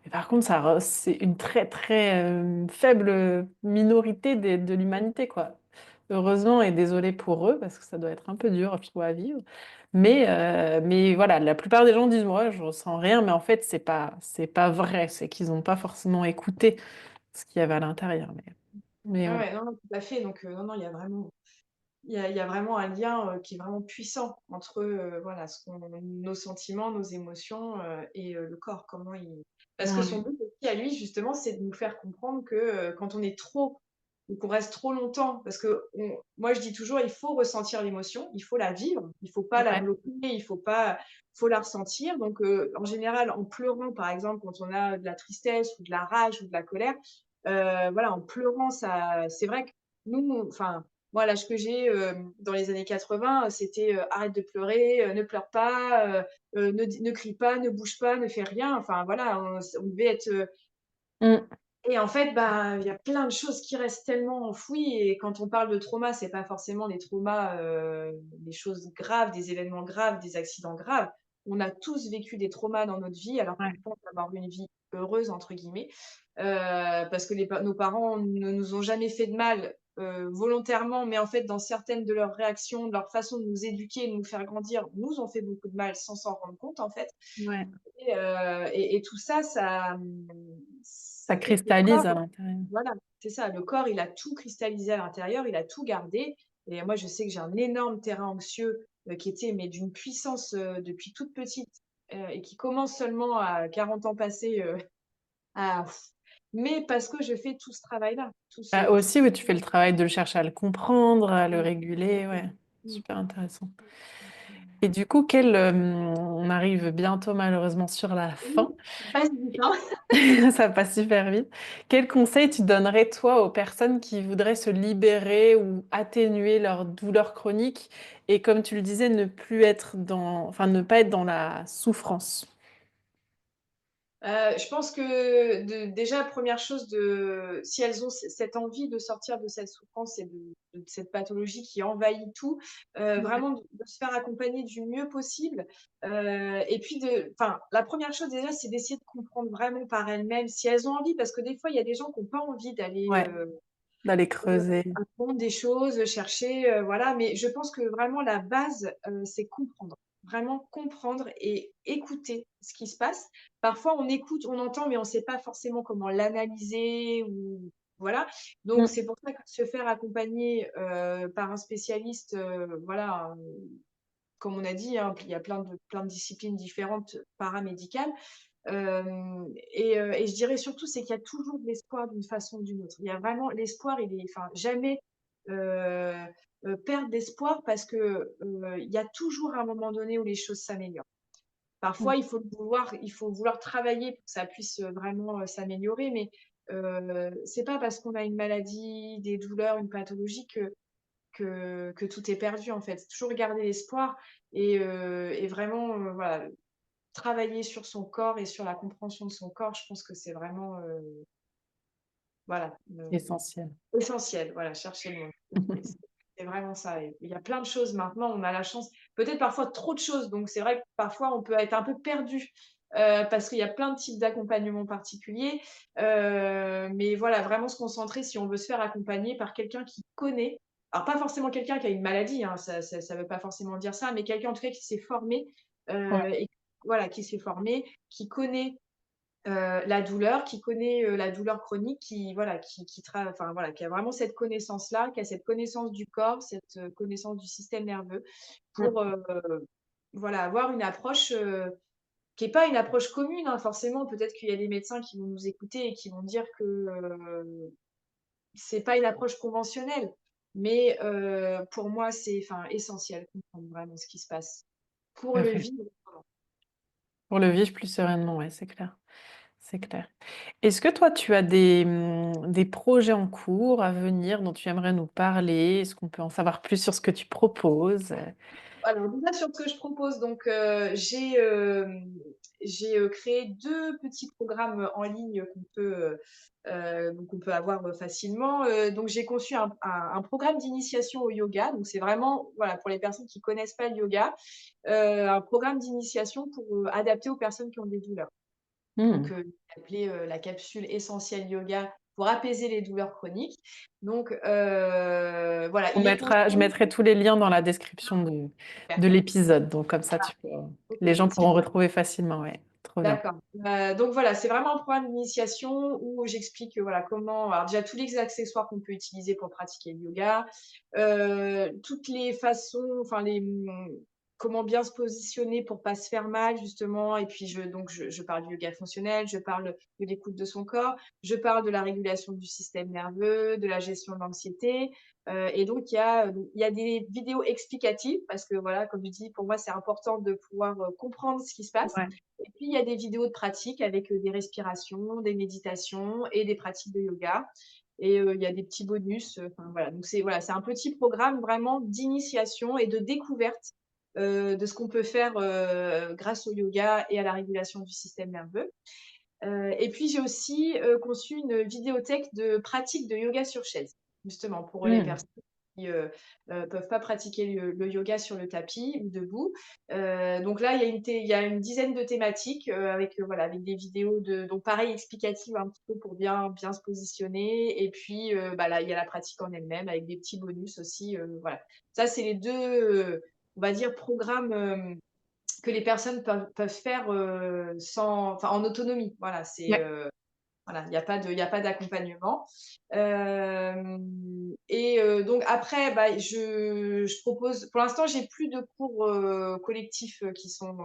Mais par contre, c'est une très très faible minorité de l'humanité, quoi. Heureusement et désolé pour eux, parce que ça doit être un peu dur, je trouve, à vivre. Mais voilà, la plupart des gens disent, moi, je ressens rien, mais en fait, c'est pas vrai. C'est qu'ils n'ont pas forcément écouté ce qu'il y avait à l'intérieur. Mais
ouais,
ouais.
ouais, non, non, tout à fait, donc non, non, il y a vraiment il y a vraiment un lien, qui est vraiment puissant entre, voilà, ce qu'on nos sentiments, nos émotions, et le corps, comment il parce que son
Ouais.
but aussi à lui, justement, c'est de nous faire comprendre que, quand on est trop ou qu'on reste trop longtemps, parce que moi je dis toujours: «Il faut ressentir l'émotion, il faut la vivre, il faut pas la
Ouais.
bloquer, il faut pas faut la ressentir». Donc en général, en pleurant, par exemple, quand on a de la tristesse ou de la rage ou de la colère, voilà, en pleurant, ça c'est vrai que nous, enfin, moi, l'âge que j'ai, dans les années 80, c'était, «Arrête de pleurer, ne pleure pas, ne crie pas, ne bouge pas, ne fais rien». Enfin voilà, on devait être,
Mm.
et en fait, bah, il y a plein de choses qui restent tellement enfouies, et quand on parle de trauma, c'est pas forcément des traumas, des choses graves, des événements graves, des accidents graves. On a tous vécu des traumas dans notre vie alors qu'on
Ouais.
pense avoir une vie «heureuse» entre guillemets, parce que nos parents ne nous ont jamais fait de mal, volontairement, mais en fait, dans certaines de leurs réactions, de leur façon de nous éduquer, de nous faire grandir, nous ont fait beaucoup de mal sans s'en rendre compte, en fait.
Ouais.
Et tout ça,
Ça
ça fait que le
cristallise
corps,
à l'intérieur.
voilà, c'est ça, le corps, il a tout cristallisé à l'intérieur, il a tout gardé. Et moi, je sais que j'ai un énorme terrain anxieux, qui était mais d'une puissance, depuis toute petite, et qui commence seulement à 40 ans passés, à mais parce que je fais tout ce travail-là,
Bah,
tout
aussi, oui, tu fais le travail de le chercher à le comprendre, à le
mmh,
réguler, ouais.
mmh,
Super intéressant.
mmh, mmh.
Et du coup, on arrive bientôt malheureusement sur la
Oui,
fin.
ça passe vite, hein.
Ça passe super vite. Quel conseil tu donnerais, toi, aux personnes qui voudraient se libérer ou atténuer leur douleur chronique et, comme tu le disais, ne plus être enfin, ne pas être dans la souffrance?
Je pense que déjà, première chose, si elles ont cette envie de sortir de cette souffrance et de cette pathologie qui envahit tout,
Ouais.
vraiment de se faire accompagner du mieux possible. Et puis enfin, la première chose déjà, c'est d'essayer de comprendre vraiment par elles-mêmes si elles ont envie, parce que des fois, il y a des gens qui ont pas envie d'aller,
Ouais, d'aller creuser.
apprendre des choses, chercher, voilà. Mais je pense que vraiment la base, c'est comprendre. Vraiment comprendre et écouter ce qui se passe. Parfois, on écoute, on entend, mais on ne sait pas forcément comment l'analyser ou voilà. Donc
Mmh.
c'est pour ça que se faire accompagner, par un spécialiste, voilà, comme on a dit, hein, il y a plein de disciplines différentes paramédicales. Et je dirais surtout, c'est qu'il y a toujours de l'espoir d'une façon ou d'une autre. Il y a vraiment l'espoir, il est enfin, jamais, heu perdre d'espoir parce que, il y a toujours un moment donné où les choses s'améliorent.
Mmh.
Parfois, il faut vouloir travailler pour que ça puisse, vraiment, s'améliorer, mais, c'est pas parce qu'on a une maladie, des douleurs, une pathologie que tout est perdu, en fait. Toujours garder l'espoir et vraiment, voilà, travailler sur son corps et sur la compréhension de son corps, je pense que c'est vraiment, voilà,
Essentiel.
essentiel. Voilà, chercher le mot. C'est vraiment ça et il y a plein de choses maintenant, on a la chance peut-être parfois trop de choses, donc c'est vrai que parfois on peut être un peu perdu, parce qu'il y a plein de types d'accompagnement particuliers, mais voilà, vraiment se concentrer si on veut se faire accompagner par quelqu'un qui connaît. Alors pas forcément quelqu'un qui a une maladie, hein, ça veut pas forcément dire ça, mais quelqu'un en tout cas qui s'est formé,
Ouais.
et voilà, qui s'est formé, qui connaît la douleur, qui connaît, la douleur chronique, qui voilà, enfin voilà, qui a vraiment cette connaissance-là, qui a cette connaissance du corps, cette, connaissance du système nerveux pour,
Mmh.
voilà, avoir une approche, qui est pas une approche commune, hein, forcément. Peut-être qu'il y a des médecins qui vont nous écouter et qui vont dire que, c'est pas une approche conventionnelle. Mais, pour moi, c'est enfin essentiel, comprendre vraiment ce qui se passe pour
Tout à
le
fait.
vivre.
Pour le vivre plus sereinement, ouais, c'est clair. C'est clair. Est-ce que toi, tu as des projets en cours à venir dont tu aimerais nous parler? Est-ce qu'on peut en savoir plus sur ce que tu proposes?
Alors déjà sur ce que je propose, donc j'ai, créé 2 petits programmes en ligne donc on peut avoir, facilement. Donc j'ai conçu un programme d'initiation au yoga, donc c'est vraiment, voilà, pour les personnes qui connaissent pas le yoga, un programme d'initiation adapté aux personnes qui ont des douleurs. Donc,
Mmh.
appelé, la capsule essentielle yoga pour apaiser les douleurs chroniques. Donc, voilà, il est
Je
construit
mettrai tous les liens dans la description de
super.
l'épisode, donc comme ça,
OK,
les gens pourront
super.
retrouver facilement, ouais. Trop bien.
D'accord. Donc voilà, c'est vraiment un programme d'initiation où j'explique, voilà, comment alors déjà tous les accessoires qu'on peut utiliser pour pratiquer le yoga, toutes les façons, enfin comment bien se positionner pour pas se faire mal justement et puis je parle du yoga fonctionnel, je parle de l'écoute de son corps, je parle de la régulation du système nerveux, de la gestion de l'anxiété, et donc il y a des vidéos explicatives parce que voilà, comme je dis, pour moi, c'est important de pouvoir, comprendre ce qui se passe.
Ouais.
Et puis, il y a des vidéos de pratique avec, des respirations, des méditations et des pratiques de yoga et il y a des petits bonus, enfin voilà, donc c'est un petit programme vraiment d'initiation et de découverte, de ce qu'on peut faire, grâce au yoga et à la régulation du système nerveux. Et puis j'ai aussi, conçu une vidéothèque de pratiques de yoga sur chaise, justement pour les
Mmh.
personnes. peuvent pas pratiquer le yoga sur le tapis ou debout. Donc là, il y a une dizaine de thématiques avec, voilà, avec des vidéos donc pareil, explicatives un petit peu pour bien se positionner. Et puis, bah là, il y a la pratique en elle-même avec des petits bonus aussi. Voilà. Ça, c'est les deux, on va dire, programmes que les personnes peuvent faire enfin, en autonomie. Voilà,
Ouais,
voilà, il y a pas d'accompagnement. Donc après, bah, je propose pour l'instant, j'ai plus de cours, collectifs, qui sont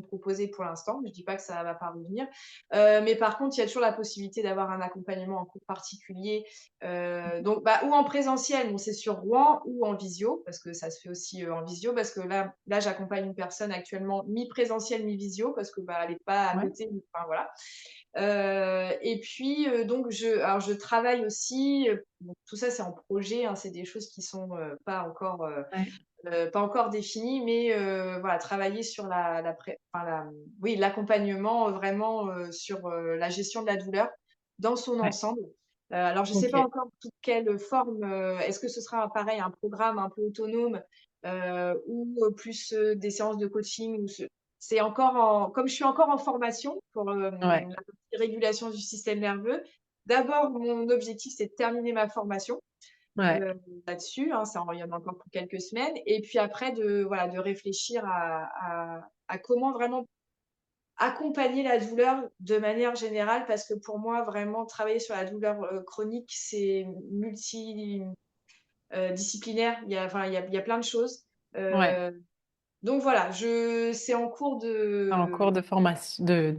proposés pour l'instant. Je dis pas que ça va pas revenir. Mais par contre, il y a toujours la possibilité d'avoir un accompagnement en cours particulier, donc bah, ou en présentiel, bon c'est sur Rouen, ou en visio, parce que ça se fait aussi, en visio, parce que là j'accompagne une personne actuellement mi-présentiel, mi-visio, parce que, bah, elle est pas à
ouais,
côté, enfin voilà. Et puis, donc je travaille aussi, bon tout ça c'est en projet, hein, c'est des choses qui sont,
ouais,
pas encore définies, mais voilà, travailler sur oui, l'accompagnement, vraiment, sur, la gestion de la douleur dans son
ouais.
ensemble. Alors je sais pas
Ok.
encore sous quelle forme, est-ce que ce sera pareil, un programme un peu autonome, ou plus, des séances de coaching, ou c'est encore comme je suis encore en formation pour,
Ouais,
la partie régulation du système nerveux. D'abord, mon objectif, c'est de terminer ma formation,
ouais,
là-dessus, hein, il y en a encore pour quelques semaines. Et puis après, voilà, de réfléchir à comment vraiment accompagner la douleur de manière générale, parce que pour moi, vraiment, travailler sur la douleur chronique, c'est disciplinaire. Il y a plein de choses.
ouais.
Euh, donc voilà, c'est en cours
En cours de formation, de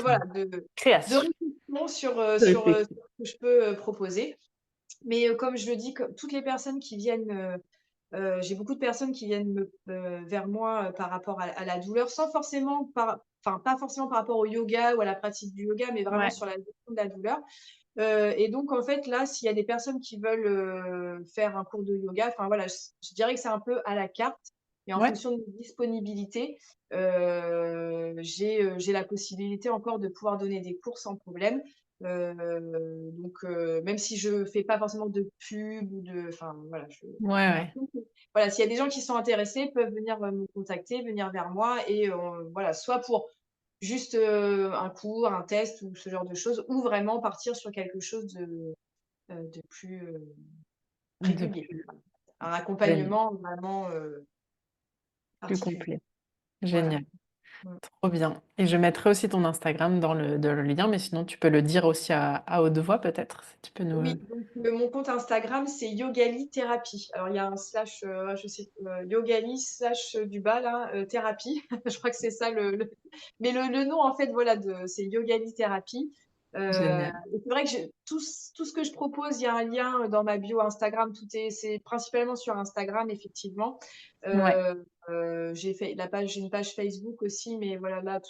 voilà, de
création.
réflexion sur
Effectivement.
ce que je peux proposer. Mais comme je le dis, toutes les personnes qui viennent, j'ai beaucoup de personnes qui viennent vers moi, par rapport à la douleur, sans forcément enfin, pas forcément par rapport au yoga ou à la pratique du yoga, mais vraiment
Ouais,
sur la gestion de la douleur. Et donc en fait, là, s'il y a des personnes qui veulent, faire un cours de yoga, enfin voilà, je dirais que c'est un peu à la carte, et en
ouais,
fonction de mes disponibilités, j'ai la possibilité encore de pouvoir donner des cours sans problème. Même si je fais pas forcément de pub ou enfin voilà,
ouais, ouais.
donc, voilà, s'il y a des gens qui sont intéressés, peuvent venir, me contacter, venir vers moi, et voilà, soit pour juste, un cours, un test ou ce genre de choses, ou vraiment partir sur quelque chose de plus, régulier.
Depuis
Un
génial,
accompagnement vraiment,
plus
particulier.
complet.
Voilà.
Génial.
Mmh.
Trop bien. Et je mettrai aussi ton Instagram dans le lien, mais sinon tu peux le dire aussi à haute voix peut-être, si tu peux nous...
Oui, donc mon compte Instagram, c'est Yogali Thérapie. Alors il y a un slash, je sais, Yogali slash du bas là, thérapie. Je crois que c'est ça mais le nom en fait, voilà, c'est Yogali Thérapie.
Génial.
Et c'est vrai que tout ce que je propose, il y a un lien dans ma bio Instagram. C'est principalement sur Instagram, effectivement.
Ouais,
J'ai une page Facebook aussi, mais voilà, là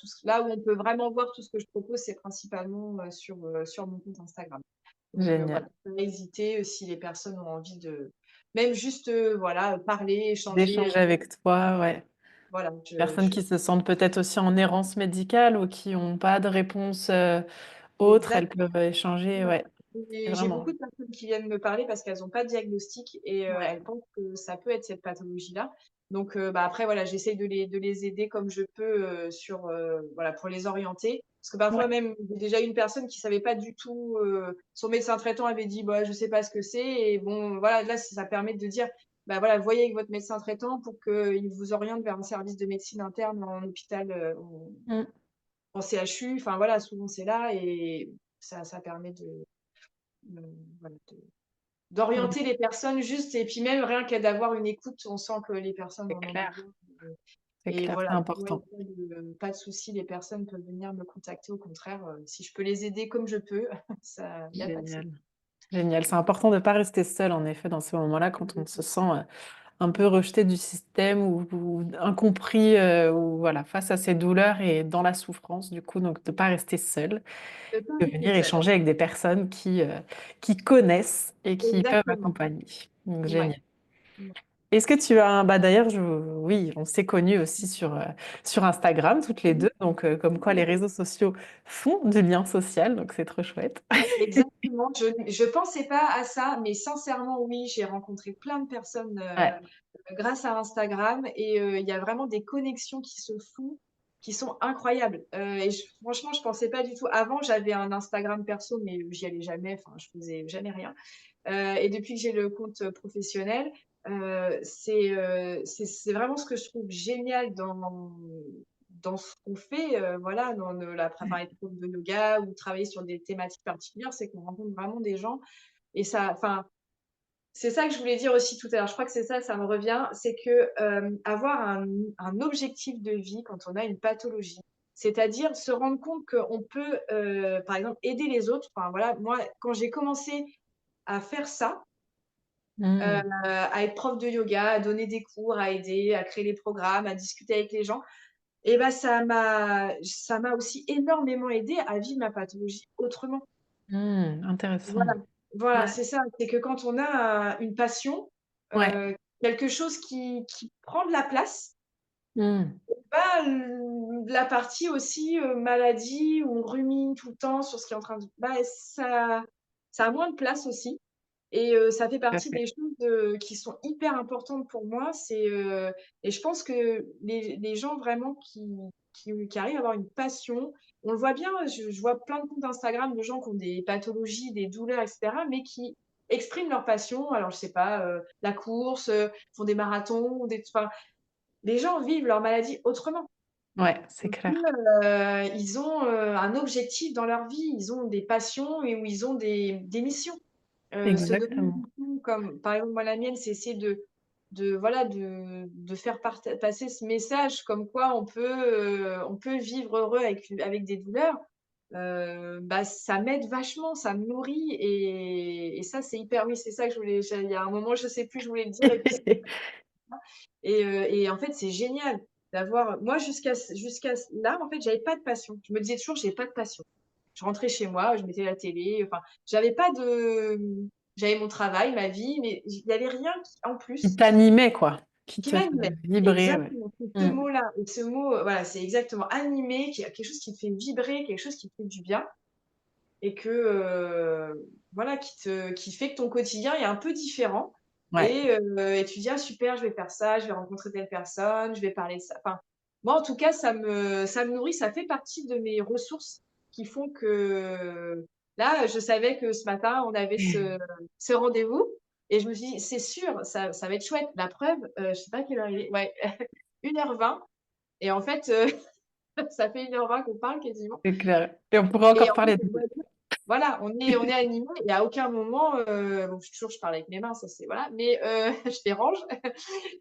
où on peut vraiment voir tout ce que je propose, c'est principalement, sur mon compte Instagram. Donc voilà,
génial.
faut pas hésiter, si les personnes ont envie même juste, voilà, parler, échanger,
D'échanger avec toi, ouais.
voilà,
Personnes qui se sentent peut-être aussi en errance médicale ou qui n'ont pas de réponse autre, elles peuvent échanger,
exactement.
ouais. C'est
J'ai
vraiment...
beaucoup de personnes qui viennent me parler parce qu'elles ont pas de diagnostic, et
Ouais,
elles pensent que ça peut être cette pathologie-là. Donc bah, après voilà, j'essaye de les aider comme je peux, voilà, pour les orienter. Parce que parfois
ouais,
même, j'ai déjà eu une personne qui savait pas du tout, son médecin traitant avait dit: «Bah, je sais pas ce que c'est», et bon, voilà, là, ça permet de dire: «Bah, voilà, voyez avec votre médecin traitant pour qu'il vous oriente vers un service de médecine interne en hôpital,
mm,
en CHU». Enfin voilà, souvent c'est là, et ça permet voilà, d'orienter les personnes juste, et puis même rien qu'à d'avoir une écoute, on sent que les personnes
c'est
en ont besoin.
clair,
heu
c'est
et
clair,
voilà,
c'est
moi, il
important.
y a pas de souci, les personnes peuvent venir me contacter, au contraire, si je peux les aider comme je peux, ça, il y a pas de souci.
Génial. Génial. C'est important de ne pas rester seul, en effet, dans ces moments-là, quand on se sent un peu rejeté du système ou incompris, ou voilà, face à ces douleurs et dans la souffrance, du coup, donc de ne pas rester seul,
De pas
de
rester
venir
seule.
échanger avec des personnes qui connaissent et qui peuvent
Exactement,
accompagner. Donc,
ouais.
génial.
Mmh.
Est-ce que tu as un... Bah d'ailleurs, oui, on s'est connus aussi sur Instagram, toutes les deux. Donc, comme quoi les réseaux sociaux font du lien social. Donc, c'est trop chouette.
Exactement. Je pensais pas à ça, mais sincèrement, oui, j'ai rencontré plein de personnes
Ouais.
grâce à Instagram et il y a vraiment des connexions qui se font, qui sont incroyables. Et franchement, je pensais pas du tout. Avant, j'avais un Instagram perso, mais j'y allais jamais. Enfin, je faisais jamais rien. Et depuis que j'ai le compte professionnel, c'est vraiment ce que je trouve génial dans ce qu'on fait, voilà, dans enfin, être prof de yoga ou travailler sur des thématiques particulières, c'est qu'on rencontre vraiment des gens et ça, enfin, c'est ça que je voulais dire aussi tout à l'heure. Je crois que c'est ça, ça me revient, c'est que avoir un objectif de vie quand on a une pathologie, c'est-à-dire se rendre compte qu'on peut, par exemple, aider les autres. Enfin voilà, moi, quand j'ai commencé à faire ça,
Hmm.
à être prof de yoga, à donner des cours, à aider, à créer les programmes, à discuter avec les gens, et ben ça m'a aussi énormément aidé à vivre ma pathologie autrement. Voilà,
Intéressant.
voilà,
Ouais.
c'est ça. C'est que quand on a une passion,
Ouais.
quelque chose qui prend de la place,
Hmm.
bah, la partie aussi, maladie où on rumine tout le temps sur ce qui est en train de bah, ça a moins de place aussi. Et ça fait
Tout à
partie
fait.
des choses, qui sont hyper importantes pour moi. Et je pense que les gens vraiment qui arrivent à avoir une passion, on le voit bien, je vois plein de comptes Instagram de gens qui ont des pathologies, des douleurs et cetera, mais qui expriment leur passion. Alors je sais pas, la course, font des marathons, enfin, les gens vivent leur maladie autrement.
Ouais, c'est
Parce
clair.
que, ils ont, un objectif dans leur vie, ils ont des passions et où ils ont des missions. Se donner une
Exactement.
mission comme par exemple moi la mienne, c'est essayer de voilà, de faire passer ce message comme quoi on peut vivre heureux avec des douleurs. Bah, ça m'aide vachement, ça me nourrit et ça c'est hyper oui, c'est ça que je voulais il y a un moment, je sais plus, je voulais le dire et puis et en fait, c'est génial d'avoir moi jusqu'à là, en fait, j'avais pas de passion. Je me disais toujours: «J'ai pas de passion». Je rentrais chez moi, je mettais la télé, enfin, j'avais pas de j'avais mon travail, ma vie, mais il y avait rien qui en
Qui
plus
t'animait, quoi. Qui
qui
te
m'animait.
faisait vibrer, ouais.
Exactement, c'est ce
Hmm.
mot-là et ce mot, voilà, c'est exactement animé, qui a quelque chose qui te fait vibrer, quelque chose qui te fait du bien et que, voilà, qui fait que ton quotidien est un peu différent
Ouais.
et tu dis: «Ah super, je vais faire ça, je vais rencontrer telle personne, je vais parler de ça». Enfin, moi en tout cas, ça me nourrit, ça fait partie de mes ressources qui font que là, je savais que ce matin, on avait ce rendez-vous et je me suis dit: «C'est sûr, ça va être chouette». La preuve, je sais pas à quelle heure il est, ouais, 1h20 et en fait, ça fait 1h20 qu'on parle quasiment
C'est clair. Et on pourrait
et
encore
en fait,
parler de...
voilà, on est animés et à aucun moment, bon, je parle avec mes mains, ça c'est voilà, mais je les range.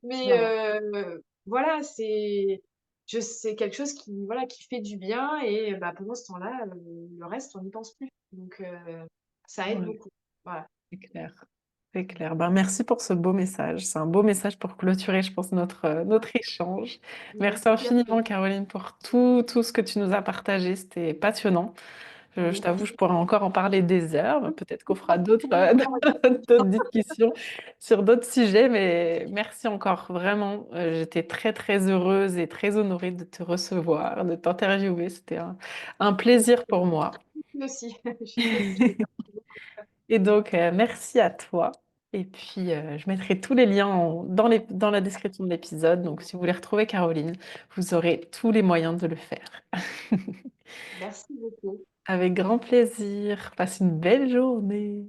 Mais
Non.
voilà, c'est quelque chose qui, voilà, qui fait du bien et bah, pendant ce temps-là, le reste, on n'y pense plus. Donc ça aide
Ouais,
beaucoup. Voilà.
c'est clair. C'est clair. Ben, merci pour ce beau message. C'est un beau message pour clôturer, je pense, notre échange. Merci
Merci à toi.
infiniment, Caroline, pour tout ce que tu nous as partagé. C'était passionnant. Je t'avoue,
Merci.
je pourrais encore en parler des heures. Peut-être qu'on fera d'autres d'autres discussions sur d'autres sujets, mais merci encore. Vraiment, j'étais très, très heureuse et très honorée de te recevoir, de t'interviewer. C'était un plaisir pour moi.
Moi aussi, je suis très touchée.
Et donc, merci à toi. Et puis, je mettrai tous les liens dans la description de l'épisode. Donc, si vous voulez retrouver Caroline, vous aurez tous les moyens de le faire.
Merci beaucoup.
Avec grand plaisir. Passe une belle journée.